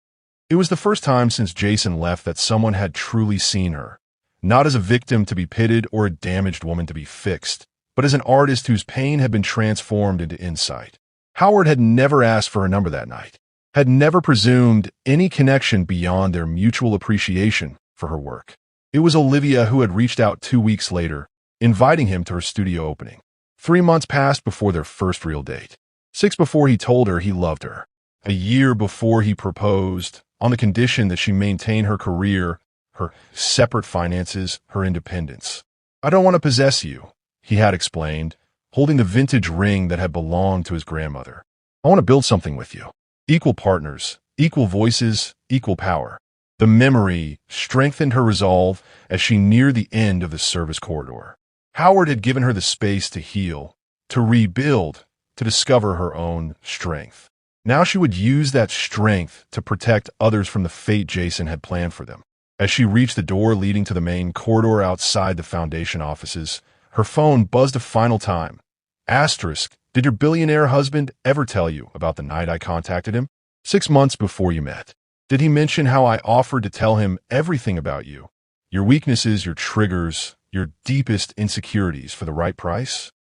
It was the first time since Jason left that someone had truly seen her, not as a victim to be pitied or a damaged woman to be fixed, but as an artist whose pain had been transformed into insight. Howard had never asked for her number that night, had never presumed any connection beyond their mutual appreciation for her work. It was Olivia who had reached out 2 weeks later, inviting him to her studio opening. 3 months passed before their first real date. 6 before he told her he loved her. A year before he proposed, on the condition that she maintain her career, her separate finances, her independence. "I don't want to possess you," he had explained, holding the vintage ring that had belonged to his grandmother. "I want to build something with you. Equal partners, equal voices, equal power." The memory strengthened her resolve as she neared the end of the service corridor. Howard had given her the space to heal, to rebuild, to discover her own strength. Now she would use that strength to protect others from the fate Jason had planned for them. As she reached the door leading to the main corridor outside the foundation offices, her phone buzzed a final time. Asterisk, "Did your billionaire husband ever tell you about the night I contacted him? 6 months before you met. Did he mention how I offered to tell him everything about you? Your weaknesses, your triggers, your deepest insecurities for the right price?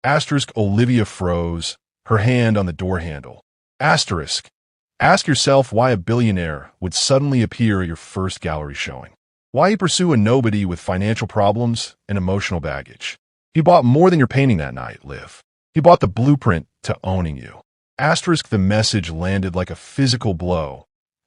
Asterisk Olivia froze, her hand on the door handle. Asterisk. Ask yourself why a billionaire would suddenly appear at your first gallery showing. Why you pursue a nobody with financial problems and emotional baggage. He bought more than your painting that night, Liv. He bought the blueprint to owning you. Asterisk the message landed like a physical blow,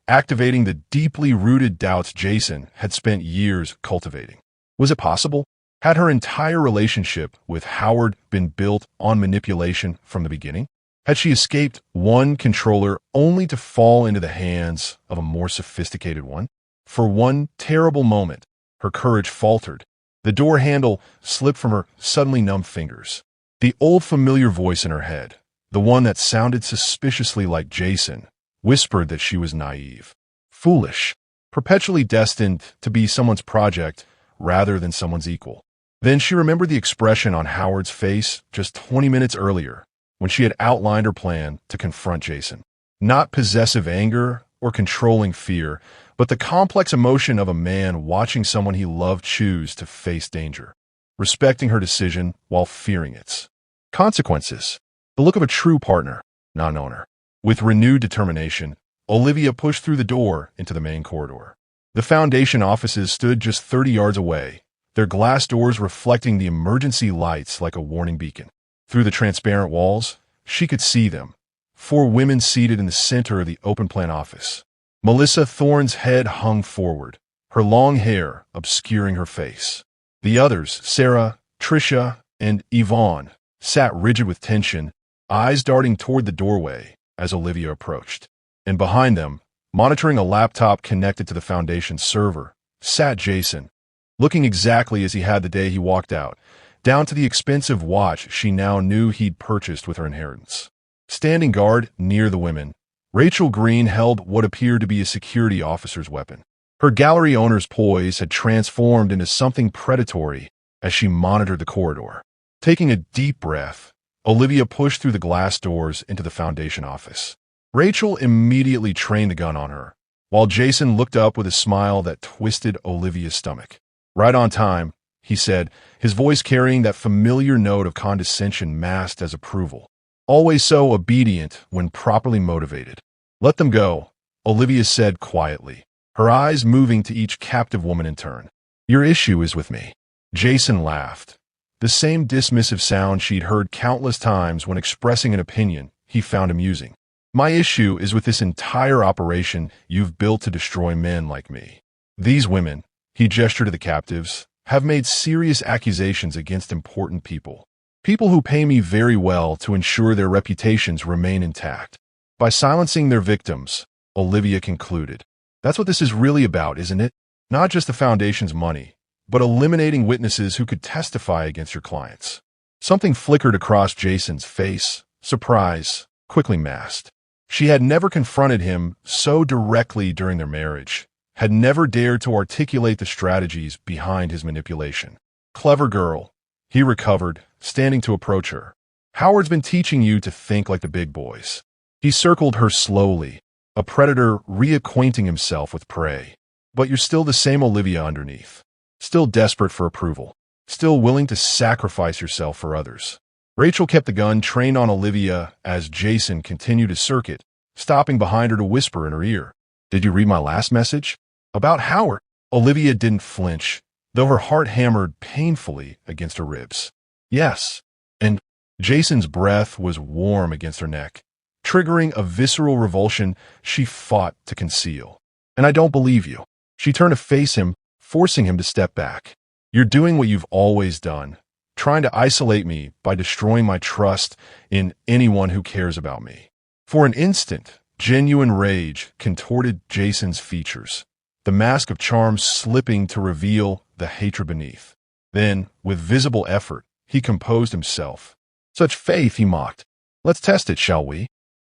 activating the deeply rooted doubts Jason had spent years cultivating. Was it possible? Had her entire relationship with Howard been built on manipulation from the beginning? Had she escaped one controller only to fall into the hands of a more sophisticated one? For one terrible moment, her courage faltered. The door handle slipped from her suddenly numb fingers. The old familiar voice in her head, the one that sounded suspiciously like Jason, whispered that she was naive, foolish, perpetually destined to be someone's project rather than someone's equal. Then she remembered the expression on Howard's face just 20 minutes earlier when she had outlined her plan to confront Jason. Not possessive anger or controlling fear, but the complex emotion of a man watching someone he loved choose to face danger, respecting her decision while fearing its consequences. The look of a true partner, not an owner. With renewed determination, Olivia pushed through the door into the main corridor. The foundation offices stood just 30 yards away, their glass doors reflecting the emergency lights like a warning beacon. Through the transparent walls, she could see them, 4 women seated in the center of the open-plan office. Melissa Thorne's head hung forward, her long hair obscuring her face. The others, Sarah, Tricia, and Yvonne, sat rigid with tension, eyes darting toward the doorway as Olivia approached. And behind them, monitoring a laptop connected to the foundation's server, sat Jason, looking exactly as he had the day he walked out, down to the expensive watch she now knew he'd purchased with her inheritance. Standing guard near the women, Rachel Green held what appeared to be a security officer's weapon. Her gallery owner's poise had transformed into something predatory as she monitored the corridor. Taking a deep breath, Olivia pushed through the glass doors into the foundation office. Rachel immediately trained the gun on her, while Jason looked up with a smile that twisted Olivia's stomach. Right on time, he said, his voice carrying that familiar note of condescension masked as approval. Always so obedient when properly motivated. Let them go, Olivia said quietly, her eyes moving to each captive woman in turn. Your issue is with me. Jason laughed. The same dismissive sound she'd heard countless times when expressing an opinion he found amusing. My issue is with this entire operation you've built to destroy men like me. These women, he gestured to the captives, have made serious accusations against important people. People who pay me very well to ensure their reputations remain intact. By silencing their victims, Olivia concluded. That's what this is really about, isn't it? Not just the foundation's money, but eliminating witnesses who could testify against your clients. Something flickered across Jason's face, surprise, quickly masked. She had never confronted him so directly during their marriage, had never dared to articulate the strategies behind his manipulation. Clever girl, he recovered, standing to approach her. Howard's been teaching you to think like the big boys. He circled her slowly, a predator reacquainting himself with prey. But you're still the same Olivia underneath. Still desperate for approval. Still willing to sacrifice yourself for others. Rachel kept the gun trained on Olivia as Jason continued his circuit, stopping behind her to whisper in her ear. Did you read my last message? About Howard? Olivia didn't flinch, though her heart hammered painfully against her ribs. Yes. And Jason's breath was warm against her neck, triggering a visceral revulsion she fought to conceal. And I don't believe you. She turned to face him, forcing him to step back. You're doing what you've always done, trying to isolate me by destroying my trust in anyone who cares about me. For an instant, genuine rage contorted Jason's features, the mask of charm slipping to reveal the hatred beneath. Then, with visible effort, he composed himself. Such faith, he mocked. Let's test it, shall we?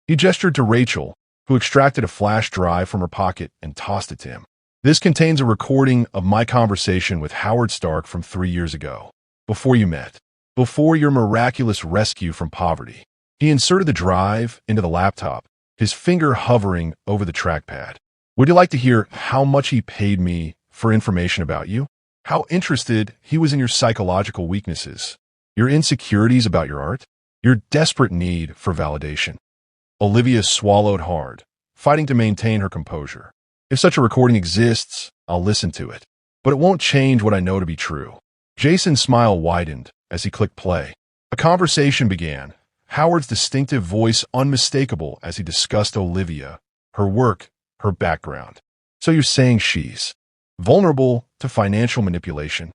He gestured to Rachel, who extracted a flash drive from her pocket and tossed it to him. This contains a recording of my conversation with Howard Stark from 3 years ago, before you met, before your miraculous rescue from poverty. He inserted the drive into the laptop, his finger hovering over the trackpad. Would you like to hear how much he paid me for information about you? how interested he was in your psychological weaknesses, your insecurities about your art, your desperate need for validation. Olivia swallowed hard, fighting to maintain her composure. If such a recording exists, I'll listen to it. But it won't change what I know to be true. Jason's smile widened as he clicked play. A conversation began, Howard's distinctive voice unmistakable as he discussed Olivia, her work, her background. So you're saying she's vulnerable to financial manipulation?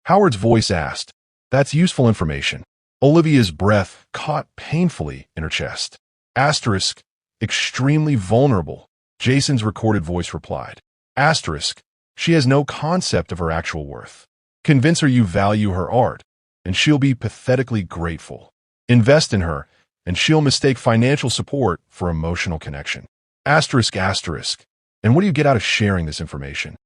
Howard's voice asked. That's useful information. Olivia's breath caught painfully in her chest. Asterisk, extremely vulnerable, Jason's recorded voice replied. Asterisk, she has no concept of her actual worth. Convince her you value her art, and she'll be pathetically grateful. Invest in her, and she'll mistake financial support for emotional connection. Asterisk, asterisk. And what do you get out of sharing this information?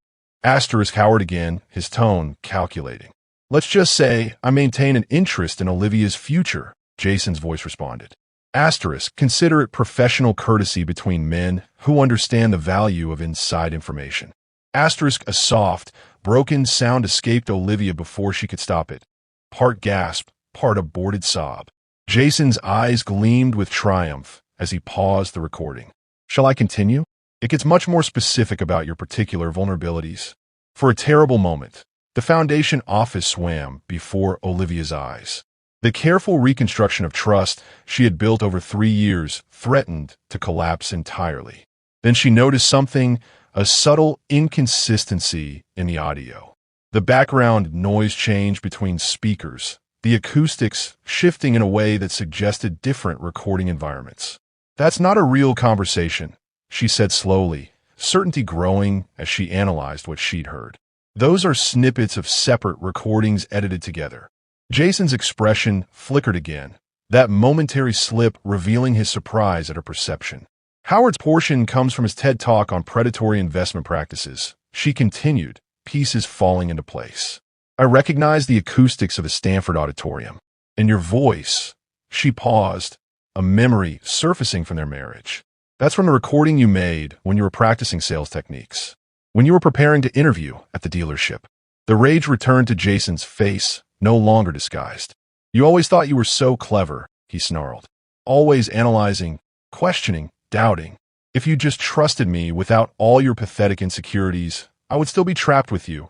Asterisk Howard again, his tone calculating. Let's just say I maintain an interest in Olivia's future, Jason's voice responded. Asterisk, consider it professional courtesy between men who understand the value of inside information. Asterisk, a soft, broken sound escaped Olivia before she could stop it. Part gasp, part aborted sob. Jason's eyes gleamed with triumph as he paused the recording. Shall I continue? It gets much more specific about your particular vulnerabilities. For a terrible moment, the Foundation office swam before Olivia's eyes. The careful reconstruction of trust she had built over 3 years threatened to collapse entirely. Then she noticed something, a subtle inconsistency in the audio. The background noise changed between speakers, the acoustics shifting in a way that suggested different recording environments. That's not a real conversation, she said slowly, certainty growing as she analyzed what she'd heard. Those are snippets of separate recordings edited together. Jason's expression flickered again, that momentary slip revealing his surprise at her perception. Howard's portion comes from his TED Talk on predatory investment practices. She continued, pieces falling into place. I recognize the acoustics of a Stanford auditorium. And your voice. She paused, a memory surfacing from their marriage. That's from the recording you made when you were practicing sales techniques. When you were preparing to interview at the dealership. The rage returned to Jason's face, no longer disguised. You always thought you were so clever, he snarled. Always analyzing, questioning, doubting. If you just trusted me without all your pathetic insecurities, I would still be trapped with you.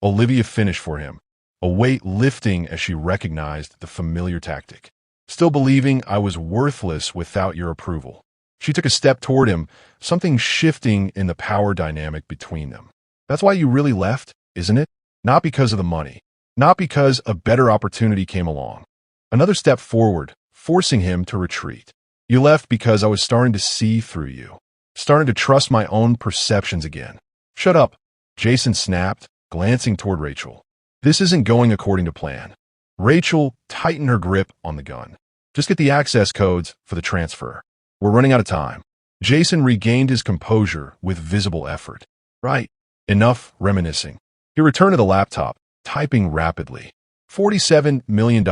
Olivia finished for him, a weight lifting as she recognized the familiar tactic. Still believing I was worthless without your approval. She took a step toward him, something shifting in the power dynamic between them. That's why you really left, isn't it? Not because of the money. Not because a better opportunity came along. Another step forward, forcing him to retreat. You left because I was starting to see through you. Starting to trust my own perceptions again. Shut up, Jason snapped, glancing toward Rachel. This isn't going according to plan. Rachel tightened her grip on the gun. Just get the access codes for the transfer. We're running out of time. Jason regained his composure with visible effort. Right. Enough reminiscing. He returned to the laptop, typing rapidly. $47 million,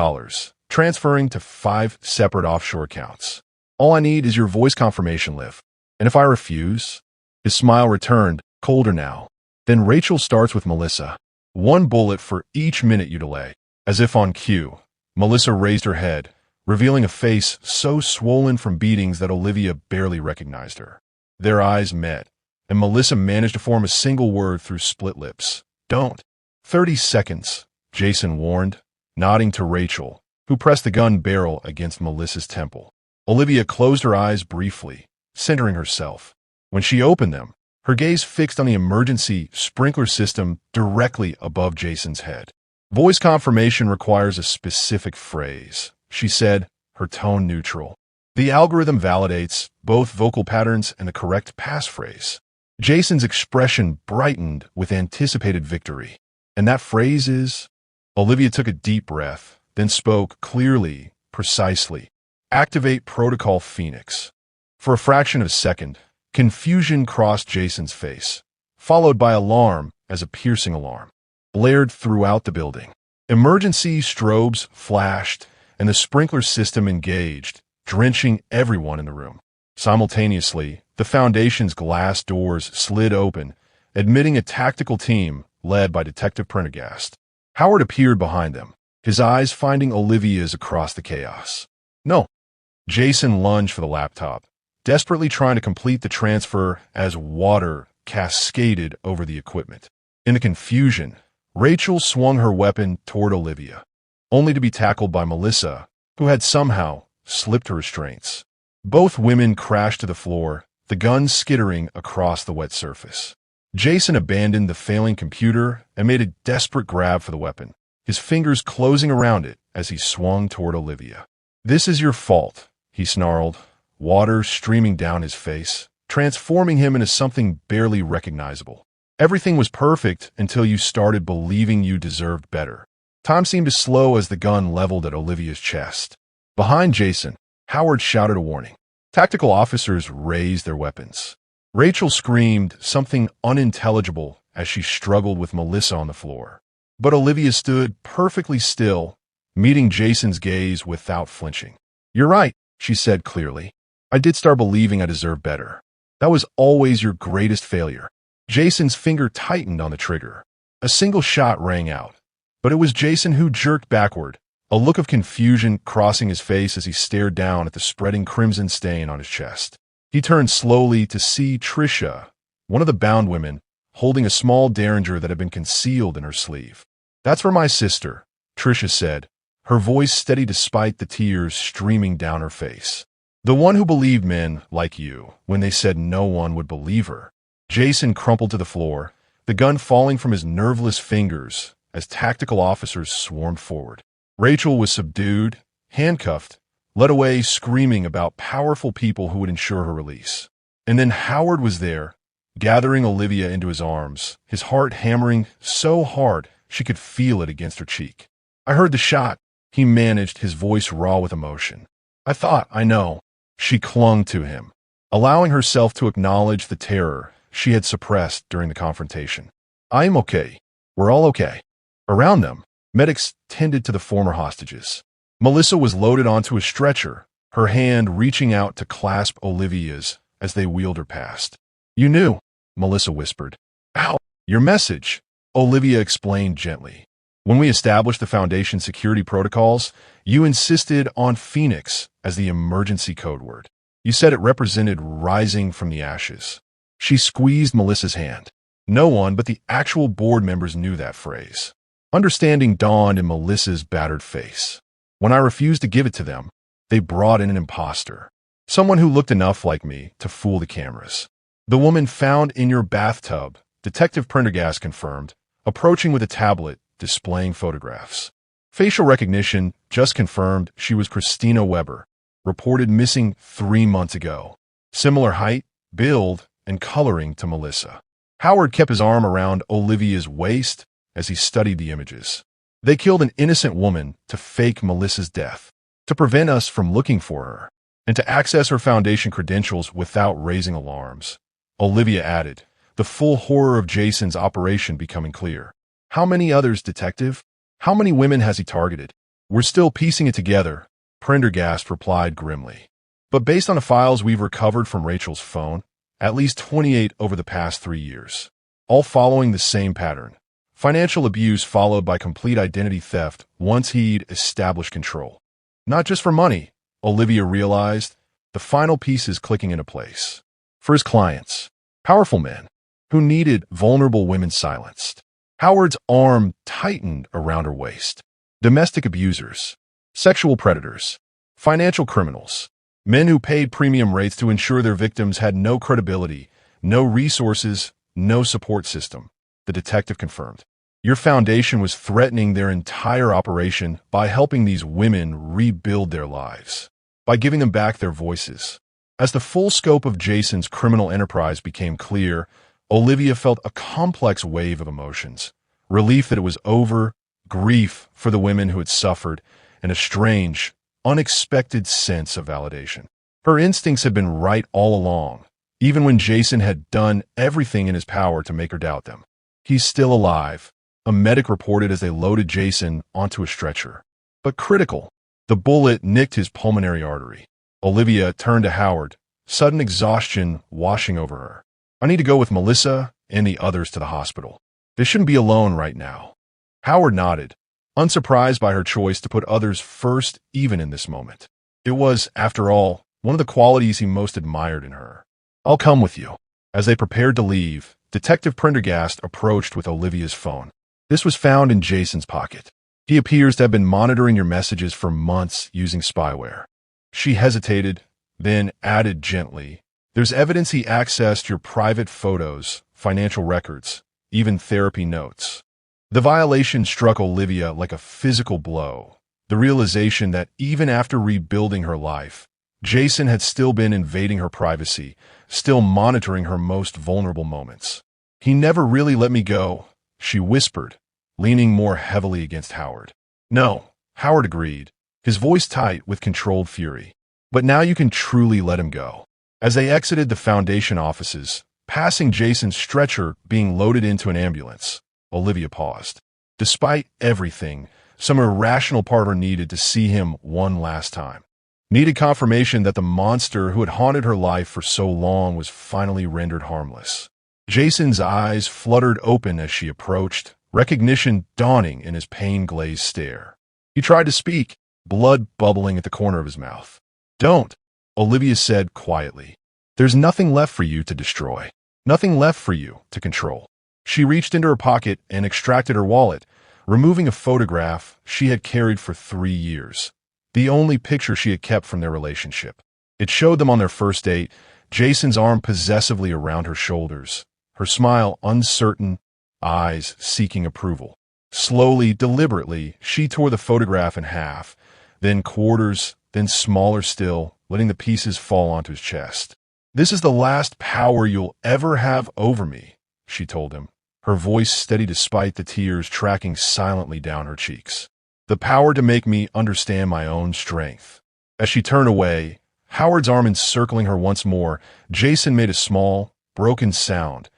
transferring to 5 separate offshore accounts. All I need is your voice confirmation, Liv. And if I refuse? His smile returned, colder now. Then Rachel starts with Melissa. 1 bullet for each minute you delay. As if on cue, Melissa raised her head, revealing a face so swollen from beatings that Olivia barely recognized her. Their eyes met, and Melissa managed to form a single word through split lips. Don't. 30 seconds, Jason warned, nodding to Rachel, who pressed the gun barrel against Melissa's temple. Olivia closed her eyes briefly, centering herself. When she opened them, her gaze fixed on the emergency sprinkler system directly above Jason's head. Voice confirmation requires a specific phrase, she said, her tone neutral. The algorithm validates both vocal patterns and the correct passphrase. Jason's expression brightened with anticipated victory. And that phrase is? Olivia took a deep breath, then spoke clearly, precisely. Activate Protocol Phoenix. For a fraction of a second, confusion crossed Jason's face, followed by alarm as a piercing alarm blared throughout the building. Emergency strobes flashed, and the sprinkler system engaged, drenching everyone in the room. Simultaneously, the Foundation's glass doors slid open, admitting a tactical team led by Detective Prendergast. Howard appeared behind them, his eyes finding Olivia's across the chaos. No. Jason lunged for the laptop, desperately trying to complete the transfer as water cascaded over the equipment. In the confusion, Rachel swung her weapon toward Olivia, only to be tackled by Melissa, who had somehow slipped her restraints. Both women crashed to the floor, the gun skittering across the wet surface. Jason abandoned the failing computer and made a desperate grab for the weapon, his fingers closing around it as he swung toward Olivia. "This is your fault," he snarled, water streaming down his face, transforming him into something barely recognizable. "Everything was perfect until you started believing you deserved better." Time seemed to slow as the gun leveled at Olivia's chest. Behind Jason, Howard shouted a warning. Tactical officers raised their weapons. Rachel screamed something unintelligible as she struggled with Melissa on the floor. But Olivia stood perfectly still, meeting Jason's gaze without flinching. "You're right," she said clearly. "I did start believing I deserved better. That was always your greatest failure." Jason's finger tightened on the trigger. A single shot rang out, but it was Jason who jerked backward, a look of confusion crossing his face as he stared down at the spreading crimson stain on his chest. He turned slowly to see Tricia, one of the bound women, holding a small derringer that had been concealed in her sleeve. "That's for my sister," Tricia said, her voice steady despite the tears streaming down her face. "The one who believed men like you when they said no one would believe her." Jason crumpled to the floor, the gun falling from his nerveless fingers as tactical officers swarmed forward. Rachel was subdued, handcuffed, led away screaming about powerful people who would ensure her release. And then Howard was there, gathering Olivia into his arms, his heart hammering so hard she could feel it against her cheek. "I heard the shot," he managed, his voice raw with emotion. I know." She clung to him, allowing herself to acknowledge the terror she had suppressed during the confrontation. "I am okay. We're all okay." Around them, medics tended to the former hostages. Melissa was loaded onto a stretcher, her hand reaching out to clasp Olivia's as they wheeled her past. "You knew," Melissa whispered. "Ow, your message," Olivia explained gently. "When we established the Foundation security protocols, you insisted on Phoenix as the emergency code word. You said it represented rising from the ashes." She squeezed Melissa's hand. No one but the actual board members knew that phrase. Understanding dawned in Melissa's battered face. "When I refused to give it to them, they brought in an imposter. Someone who looked enough like me to fool the cameras. The woman found in your bathtub," Detective Prendergast confirmed, approaching with a tablet displaying photographs. Facial recognition just confirmed she was Christina Weber, reported missing 3 months ago. Similar height, build, and coloring to Melissa. Howard kept his arm around Olivia's waist as he studied the images. "They killed an innocent woman to fake Melissa's death, to prevent us from looking for her, and to access her Foundation credentials without raising alarms," Olivia added, the full horror of Jason's operation becoming clear. "How many others, Detective? How many women has he targeted?" "We're still piecing it together," Prendergast replied grimly. "But based on the files we've recovered from Rachel's phone, at least 28 over the past 3 years, all following the same pattern. Financial abuse followed by complete identity theft once he'd established control. Not just for money," Olivia realized, the final pieces clicking into place. For his clients, powerful men who needed vulnerable women silenced. Howard's arm tightened around her waist. Domestic abusers, sexual predators, financial criminals, men who paid premium rates to ensure their victims had no credibility, no resources, no support system, the detective confirmed. "Your foundation was threatening their entire operation by helping these women rebuild their lives, by giving them back their voices." As the full scope of Jason's criminal enterprise became clear, Olivia felt a complex wave of emotions. Relief that it was over, grief for the women who had suffered, and a strange, unexpected sense of validation. Her instincts had been right all along, even when Jason had done everything in his power to make her doubt them. "He's still alive," a medic reported as they loaded Jason onto a stretcher. "But critical. The bullet nicked his pulmonary artery." Olivia turned to Howard, sudden exhaustion washing over her. "I need to go with Melissa and the others to the hospital." They shouldn't be alone right now. Howard nodded, unsurprised by her choice to put others first even in this moment. It was, after all, one of the qualities he most admired in her. I'll come with you. As they prepared to leave, Detective Prendergast approached with Olivia's phone. This was found in Jason's pocket. He appears to have been monitoring your messages for months using spyware. She hesitated, then added gently, there's evidence he accessed your private photos, financial records, even therapy notes. The violation struck Olivia like a physical blow, the realization that even after rebuilding her life, Jason had still been invading her privacy, still monitoring her most vulnerable moments. He never really let me go, she whispered, leaning more heavily against Howard. No, Howard agreed, his voice tight with controlled fury. But now you can truly let him go. As they exited the Foundation offices, passing Jason's stretcher being loaded into an ambulance, Olivia paused. Despite everything, some irrational part of her needed to see him one last time. Needed confirmation that the monster who had haunted her life for so long was finally rendered harmless. Jason's eyes fluttered open as she approached, recognition dawning in his pain-glazed stare. He tried to speak, blood bubbling at the corner of his mouth. Don't, Olivia said quietly. There's nothing left for you to destroy. Nothing left for you to control. She reached into her pocket and extracted her wallet, removing a photograph she had carried for 3 years. The only picture she had kept from their relationship. It showed them on their first date, Jason's arm possessively around her shoulders, her smile uncertain, eyes seeking approval. Slowly, deliberately, she tore the photograph in half, then quarters, then smaller still, letting the pieces fall onto his chest. This is the last power you'll ever have over me, she told him, her voice steady despite the tears tracking silently down her cheeks. The power to make me understand my own strength. As she turned away, Howard's arm encircling her once more, Jason made a small, broken sound,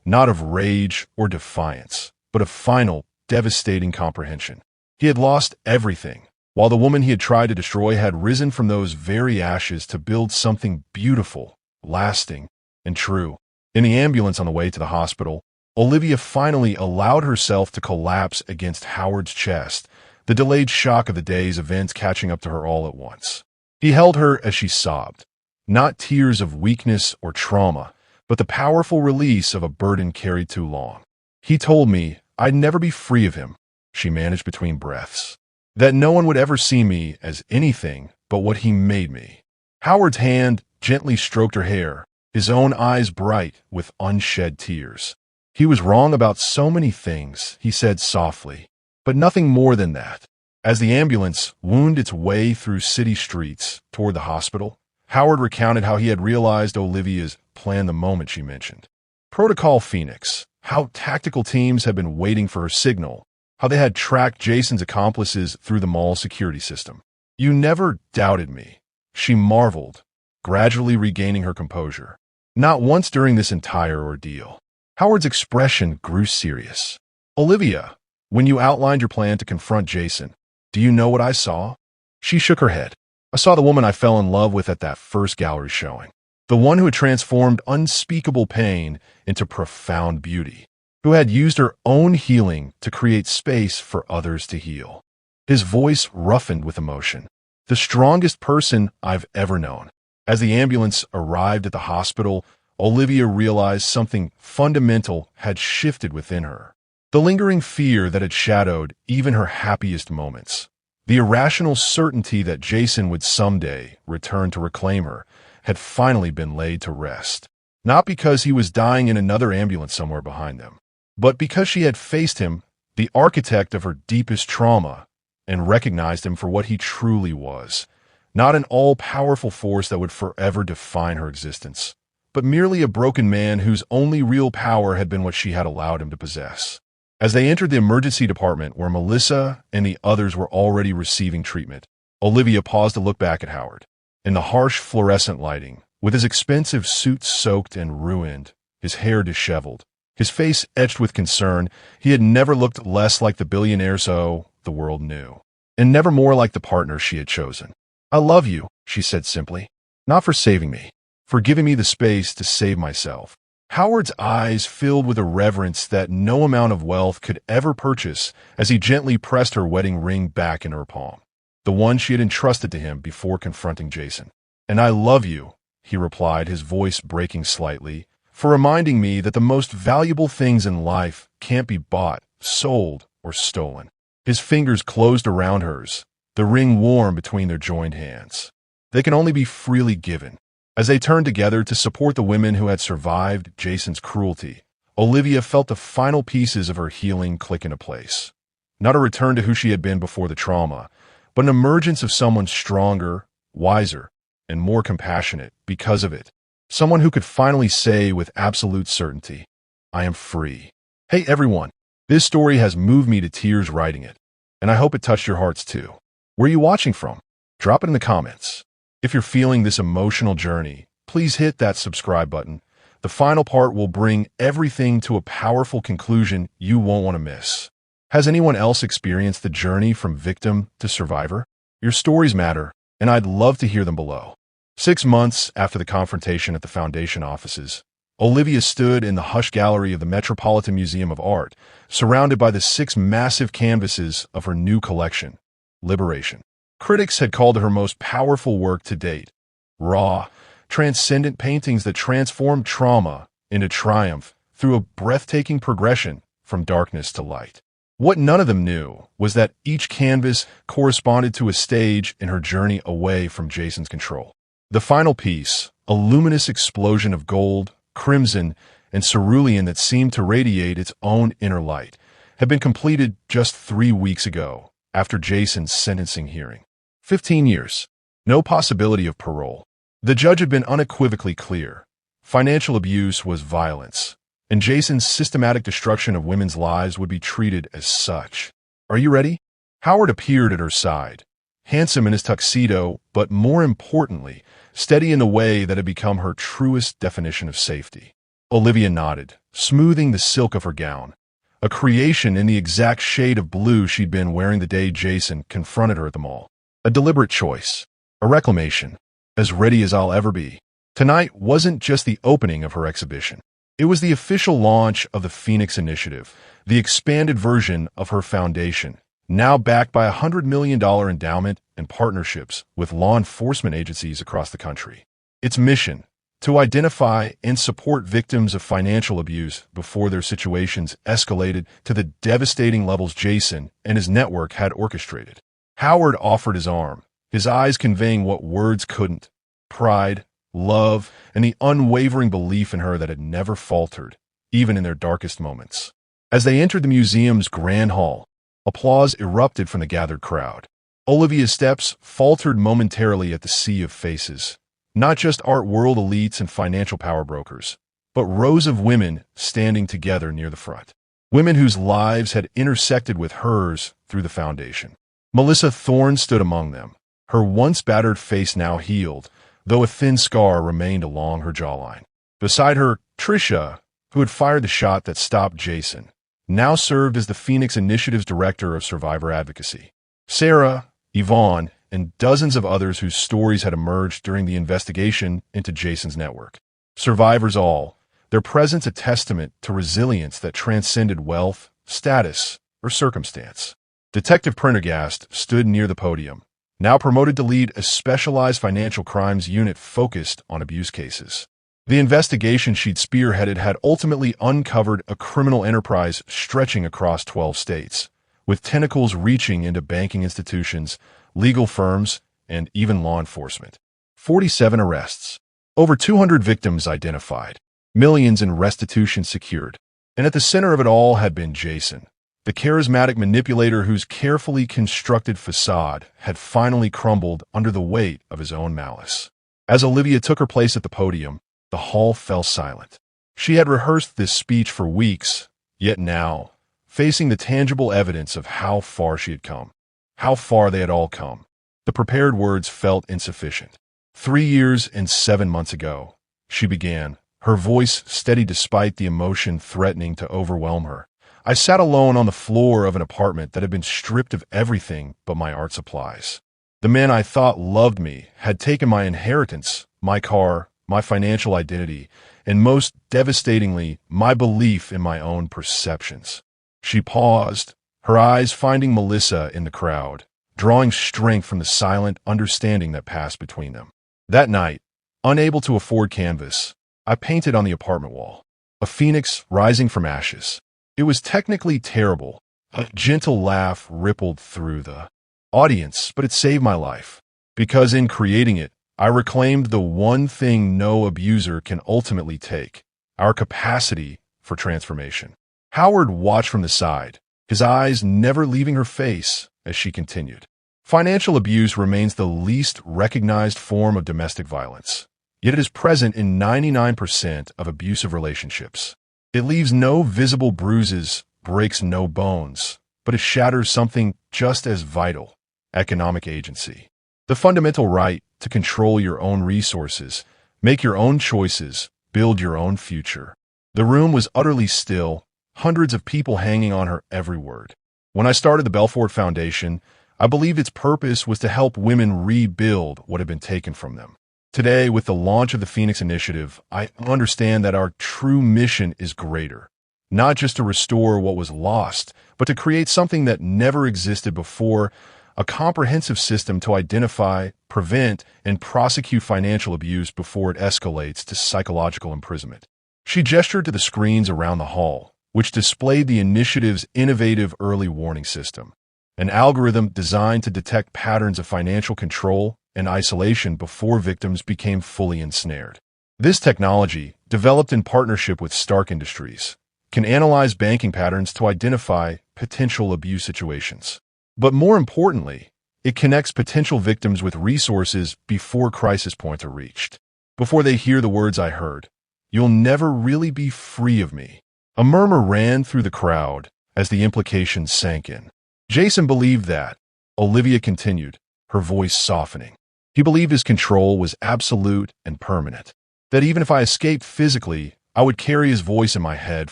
not of rage or defiance, but of final, devastating comprehension. He had lost everything, while the woman he had tried to destroy had risen from those very ashes to build something beautiful, lasting, and true. In the ambulance on the way to the hospital, Olivia finally allowed herself to collapse against Howard's chest, the delayed shock of the day's events catching up to her all at once. He held her as she sobbed, not tears of weakness or trauma, but the powerful release of a burden carried too long. He told me I'd never be free of him, she managed between breaths. That no one would ever see me as anything but what he made me. Howard's hand gently stroked her hair, his own eyes bright with unshed tears. He was wrong about so many things, he said softly, but nothing more than that. As the ambulance wound its way through city streets toward the hospital, Howard recounted how he had realized Olivia's plan the moment she mentioned. Protocol Phoenix, how tactical teams had been waiting for her signal, how they had tracked Jason's accomplices through the mall security system. You never doubted me, she marveled, gradually regaining her composure. Not once during this entire ordeal. Howard's expression grew serious. Olivia, when you outlined your plan to confront Jason, do you know what I saw? She shook her head. I saw the woman I fell in love with at that first gallery showing. The one who had transformed unspeakable pain into profound beauty, who had used her own healing to create space for others to heal. His voice roughened with emotion. The strongest person I've ever known. As the ambulance arrived at the hospital, Olivia realized something fundamental had shifted within her. The lingering fear that had shadowed even her happiest moments. The irrational certainty that Jason would someday return to reclaim her had finally been laid to rest. Not because he was dying in another ambulance somewhere behind them, but because she had faced him, the architect of her deepest trauma, and recognized him for what he truly was. Not an all-powerful force that would forever define her existence, but merely a broken man whose only real power had been what she had allowed him to possess. As they entered the emergency department where Melissa and the others were already receiving treatment, Olivia paused to look back at Howard. In the harsh fluorescent lighting, with his expensive suit soaked and ruined, his hair disheveled, his face etched with concern, he had never looked less like the billionaire so the world knew, and never more like the partner she had chosen. I love you, she said simply, not for saving me, for giving me the space to save myself. Howard's eyes filled with a reverence that no amount of wealth could ever purchase as he gently pressed her wedding ring back in her palm, the one she had entrusted to him before confronting Jason. "And I love you," he replied, his voice breaking slightly, "for reminding me that the most valuable things in life can't be bought, sold, or stolen." His fingers closed around hers, the ring warm between their joined hands. They can only be freely given. As they turned together to support the women who had survived Jason's cruelty, Olivia felt the final pieces of her healing click into place. Not a return to who she had been before the trauma, but an emergence of someone stronger, wiser, and more compassionate because of it. Someone who could finally say with absolute certainty, "I am free." Hey everyone, this story has moved me to tears writing it, and I hope it touched your hearts too. Where are you watching from? Drop it in the comments. If you're feeling this emotional journey, please hit that subscribe button. The final part will bring everything to a powerful conclusion you won't want to miss. Has anyone else experienced the journey from victim to survivor? Your stories matter, and I'd love to hear them below. 6 months after the confrontation at the Foundation offices, Olivia stood in the Hush Gallery of the Metropolitan Museum of Art, surrounded by the 6 massive canvases of her new collection, Liberation. Critics had called it her most powerful work to date. Raw, transcendent paintings that transformed trauma into triumph through a breathtaking progression from darkness to light. What none of them knew was that each canvas corresponded to a stage in her journey away from Jason's control. The final piece, a luminous explosion of gold, crimson, and cerulean that seemed to radiate its own inner light, had been completed just 3 weeks ago, after Jason's sentencing hearing. 15 years. No possibility of parole. The judge had been unequivocally clear. Financial abuse was violence, and Jason's systematic destruction of women's lives would be treated as such. Are you ready? Howard appeared at her side, handsome in his tuxedo, but more importantly, steady in the way that had become her truest definition of safety. Olivia nodded, smoothing the silk of her gown, a creation in the exact shade of blue she'd been wearing the day Jason confronted her at the mall. A deliberate choice, a reclamation, as ready as I'll ever be. Tonight wasn't just the opening of her exhibition. It was the official launch of the Phoenix Initiative, the expanded version of her foundation, now backed by a $100 million endowment and partnerships with law enforcement agencies across the country. Its mission, to identify and support victims of financial abuse before their situations escalated to the devastating levels Jason and his network had orchestrated. Howard offered his arm, his eyes conveying what words couldn't: pride, love, and the unwavering belief in her that had never faltered, even in their darkest moments. As they entered the museum's grand hall, applause erupted from the gathered crowd. Olivia's steps faltered momentarily at the sea of faces, not just art world elites and financial power brokers, but rows of women standing together near the front. Women whose lives had intersected with hers through the foundation. Melissa Thorne stood among them, her once battered face now healed, though a thin scar remained along her jawline. Beside her, Trisha, who had fired the shot that stopped Jason, now served as the Phoenix Initiative's Director of Survivor Advocacy. Sarah, Yvonne, and dozens of others whose stories had emerged during the investigation into Jason's network. Survivors all, their presence a testament to resilience that transcended wealth, status, or circumstance. Detective Prendergast stood near the podium, now promoted to lead a specialized financial crimes unit focused on abuse cases. The investigation she'd spearheaded had ultimately uncovered a criminal enterprise stretching across 12 states, with tentacles reaching into banking institutions, legal firms, and even law enforcement. 47 arrests, over 200 victims identified, millions in restitution secured. And at the center of it all had been Jason, the charismatic manipulator whose carefully constructed facade had finally crumbled under the weight of his own malice. As Olivia took her place at the podium, the hall fell silent. She had rehearsed this speech for weeks, yet now, facing the tangible evidence of how far she had come, how far they had all come, the prepared words felt insufficient. 3 years and 7 months ago, she began, her voice steady despite the emotion threatening to overwhelm her. I sat alone on the floor of an apartment that had been stripped of everything but my art supplies. The man I thought loved me had taken my inheritance, my car, my financial identity, and most devastatingly, my belief in my own perceptions. She paused, her eyes finding Melissa in the crowd, drawing strength from the silent understanding that passed between them. That night, unable to afford canvas, I painted on the apartment wall, a phoenix rising from ashes. It was technically terrible. A gentle laugh rippled through the audience, but it saved my life. Because in creating it, I reclaimed the one thing no abuser can ultimately take, our capacity for transformation. Howard watched from the side, his eyes never leaving her face as she continued. Financial abuse remains the least recognized form of domestic violence, yet it is present in 99% of abusive relationships. It leaves no visible bruises, breaks no bones, but it shatters something just as vital: economic agency. The fundamental right to control your own resources, make your own choices, build your own future. The room was utterly still, hundreds of people hanging on her every word. When I started the Belfort Foundation, I believed its purpose was to help women rebuild what had been taken from them. Today, with the launch of the Phoenix Initiative, I understand that our true mission is greater. Not just to restore what was lost, but to create something that never existed before, a comprehensive system to identify, prevent, and prosecute financial abuse before it escalates to psychological imprisonment. She gestured to the screens around the hall, which displayed the initiative's innovative early warning system, an algorithm designed to detect patterns of financial control and isolation before victims became fully ensnared. This technology, developed in partnership with Stark Industries, can analyze banking patterns to identify potential abuse situations. But more importantly, it connects potential victims with resources before crisis points are reached. Before they hear the words I heard, "You'll never really be free of me." A murmur ran through the crowd as the implications sank in. Jason believed that. Olivia continued, her voice softening. He believed his control was absolute and permanent, that even if I escaped physically, I would carry his voice in my head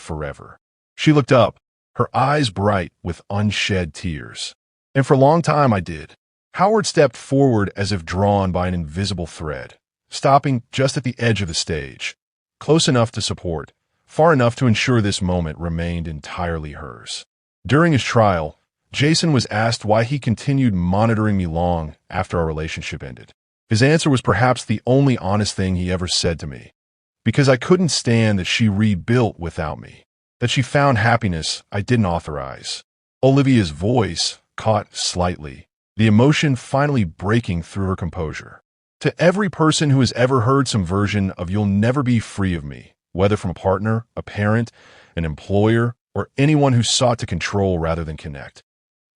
forever. She looked up, her eyes bright with unshed tears. And for a long time I did. Howard stepped forward as if drawn by an invisible thread, stopping just at the edge of the stage, close enough to support, far enough to ensure this moment remained entirely hers. During his trial, Jason was asked why he continued monitoring me long after our relationship ended. His answer was perhaps the only honest thing he ever said to me. Because I couldn't stand that she rebuilt without me, that she found happiness I didn't authorize. Olivia's voice caught slightly, the emotion finally breaking through her composure. To every person who has ever heard some version of "You'll never be free of me," whether from a partner, a parent, an employer, or anyone who sought to control rather than connect,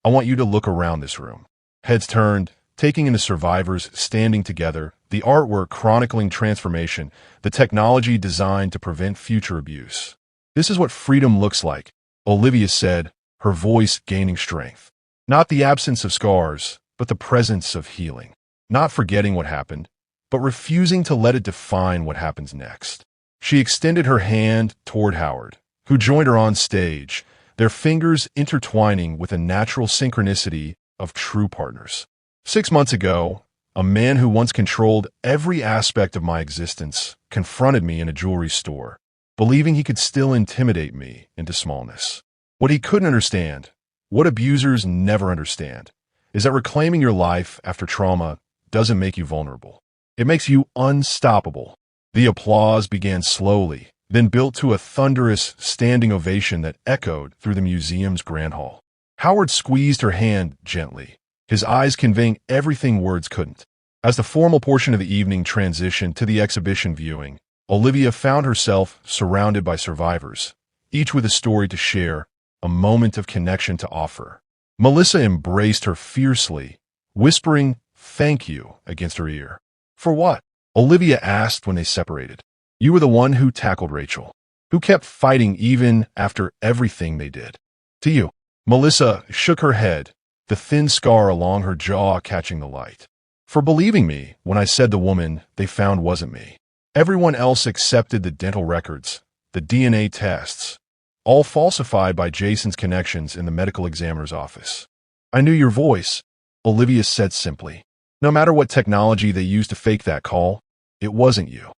I want you to look around this room. Heads turned, taking in the survivors standing together, the artwork chronicling transformation, the technology designed to prevent future abuse. "This is what freedom looks like," Olivia said, her voice gaining strength. Not the absence of scars, but the presence of healing. Not forgetting what happened, but refusing to let it define what happens next. She extended her hand toward Howard, who joined her on stage, their fingers intertwining with a natural synchronicity of true partners. 6 months ago, a man who once controlled every aspect of my existence confronted me in a jewelry store, believing he could still intimidate me into smallness. What he couldn't understand, what abusers never understand, is that reclaiming your life after trauma doesn't make you vulnerable. It makes you unstoppable. The applause began slowly, then built to a thunderous standing ovation that echoed through the museum's grand hall. Howard squeezed her hand gently, his eyes conveying everything words couldn't. As the formal portion of the evening transitioned to the exhibition viewing, Olivia found herself surrounded by survivors, each with a story to share, a moment of connection to offer. Melissa embraced her fiercely, whispering "thank you" against her ear. "For what?" Olivia asked when they separated. "You were the one who tackled Rachel, who kept fighting even after everything they did to you." Melissa shook her head, the thin scar along her jaw catching the light. "For believing me when I said the woman they found wasn't me. Everyone else accepted the dental records, the DNA tests, all falsified by Jason's connections in the medical examiner's office. I knew your voice," Olivia said simply. "No matter what technology they used to fake that call, it wasn't you.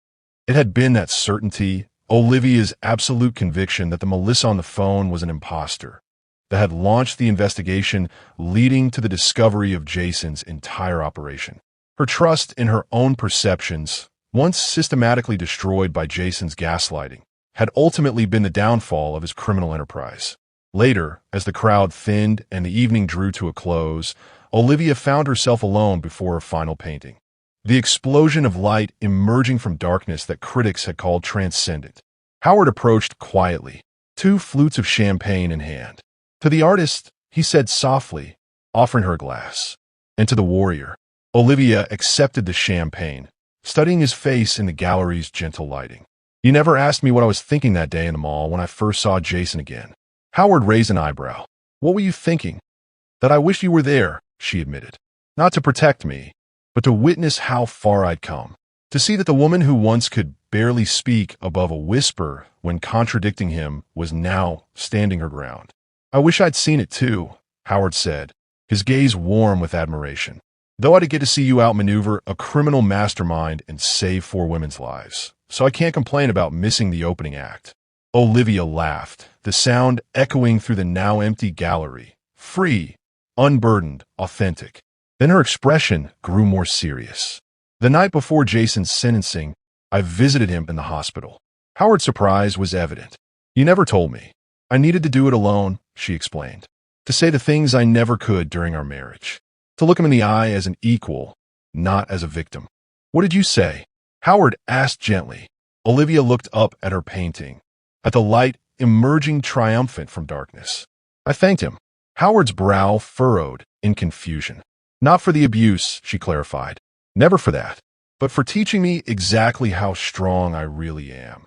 It had been that certainty, Olivia's absolute conviction that the Melissa on the phone was an imposter that had launched the investigation, leading to the discovery of Jason's entire operation. Her trust in her own perceptions, once systematically destroyed by Jason's gaslighting, had ultimately been the downfall of his criminal enterprise. Later, as the crowd thinned and the evening drew to a close, Olivia found herself alone before her final painting. The explosion of light emerging from darkness that critics had called transcendent. Howard approached quietly, 2 flutes of champagne in hand. To the artist, he said softly, offering her a glass. And to the warrior, Olivia accepted the champagne, studying his face in the gallery's gentle lighting. You never asked me what I was thinking that day in the mall when I first saw Jason again. Howard raised an eyebrow. What were you thinking? That I wish you were there, she admitted. Not to protect me, but to witness how far I'd come. To see that the woman who once could barely speak above a whisper when contradicting him was now standing her ground. I wish I'd seen it too, Howard said, his gaze warm with admiration. Though I'd get to see you outmaneuver a criminal mastermind and save 4 women's lives, so I can't complain about missing the opening act. Olivia laughed, the sound echoing through the now empty gallery. Free, unburdened, authentic. Then her expression grew more serious. The night before Jason's sentencing, I visited him in the hospital. Howard's surprise was evident. You never told me. I needed to do it alone, she explained. To say the things I never could during our marriage. To look him in the eye as an equal, not as a victim. What did you say? Howard asked gently. Olivia looked up at her painting, at the light emerging triumphant from darkness. I thanked him. Howard's brow furrowed in confusion. Not for the abuse, she clarified. Never for that, but for teaching me exactly how strong I really am.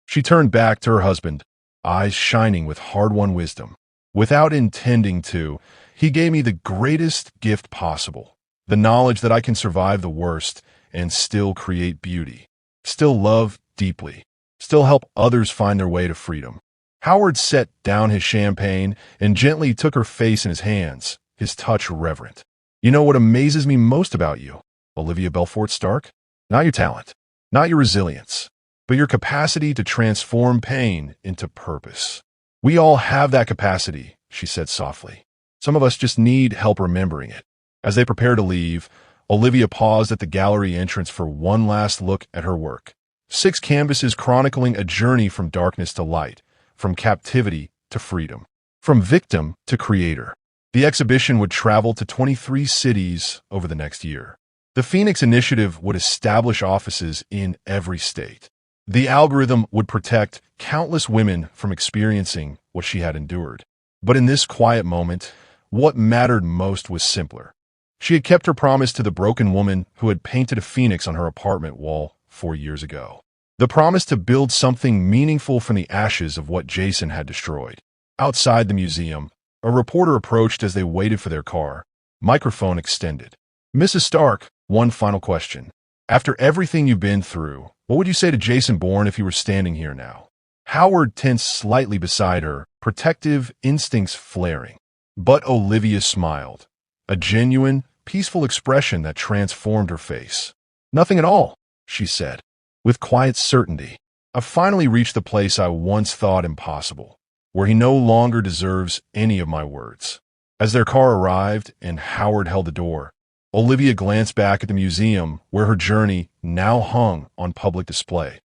She turned back to her husband, eyes shining with hard-won wisdom. Without intending to, he gave me the greatest gift possible, the knowledge that I can survive the worst and still create beauty, still love deeply, still help others find their way to freedom. Howard set down his champagne and gently took her face in his hands, his touch reverent. You know what amazes me most about you, Olivia Belfort Stark? Not your talent, not your resilience, but your capacity to transform pain into purpose. We all have that capacity, she said softly. Some of us just need help remembering it. As they prepared to leave, Olivia paused at the gallery entrance for one last look at her work. 6 canvases chronicling a journey from darkness to light, from captivity to freedom, from victim to creator. The exhibition would travel to 23 cities over the next year. The Phoenix Initiative would establish offices in every state. The algorithm would protect countless women from experiencing what she had endured. But in this quiet moment, what mattered most was simpler. She had kept her promise to the broken woman who had painted a phoenix on her apartment wall 4 years ago. The promise to build something meaningful from the ashes of what Jason had destroyed. Outside the museum, a reporter approached as they waited for their car. Microphone extended. Mrs. Stark, one final question. After everything you've been through, what would you say to Jason Bourne if he were standing here now? Howard tensed slightly beside her, protective instincts flaring. But Olivia smiled, a genuine, peaceful expression that transformed her face. Nothing at all, she said, with quiet certainty. I've finally reached the place I once thought impossible, where he no longer deserves any of my words. As their car arrived and Howard held the door, Olivia glanced back at the museum where her journey now hung on public display.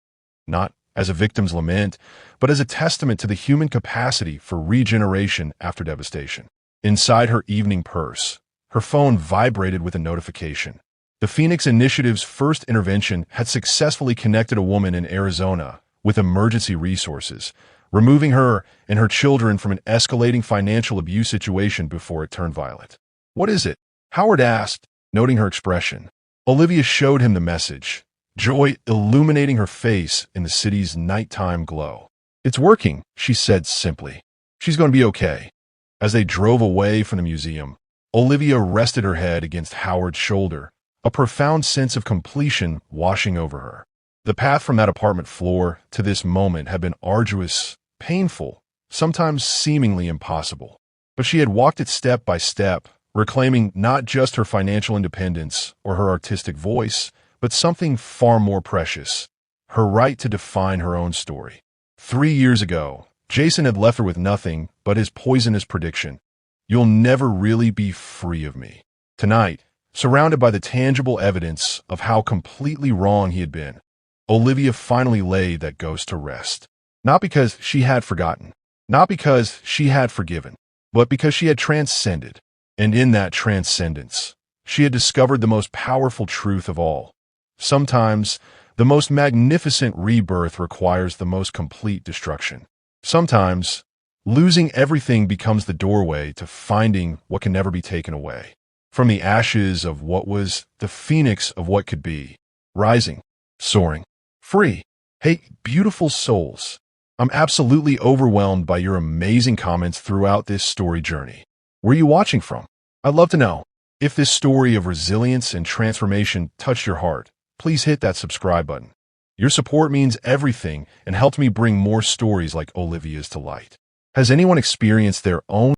Not as a victim's lament, but as a testament to the human capacity for regeneration after devastation. Inside her evening purse, her phone vibrated with a notification. The Phoenix Initiative's first intervention had successfully connected a woman in Arizona with emergency resources, removing her and her children from an escalating financial abuse situation before it turned violent. What is it? Howard asked, noting her expression. Olivia showed him the message, joy illuminating her face in the city's nighttime glow. It's working, she said simply. She's going to be okay. As they drove away from the museum, Olivia rested her head against Howard's shoulder, a profound sense of completion washing over her. The path from that apartment floor to this moment had been arduous, painful, sometimes seemingly impossible. But she had walked it step by step, reclaiming not just her financial independence or her artistic voice, but something far more precious, her right to define her own story. 3 years ago, Jason had left her with nothing but his poisonous prediction. You'll never really be free of me. Tonight, surrounded by the tangible evidence of how completely wrong he had been, Olivia finally laid that ghost to rest. Not because she had forgotten, not because she had forgiven, but because she had transcended. And in that transcendence, she had discovered the most powerful truth of all. Sometimes, the most magnificent rebirth requires the most complete destruction. Sometimes, losing everything becomes the doorway to finding what can never be taken away. From the ashes of what was, the phoenix of what could be, rising, soaring, free. Hey, beautiful souls, I'm absolutely overwhelmed by your amazing comments throughout this story journey. Where are you watching from? I'd love to know. If this story of resilience and transformation touched your heart, please hit that subscribe button. Your support means everything and helps me bring more stories like Olivia's to light. Has anyone experienced their own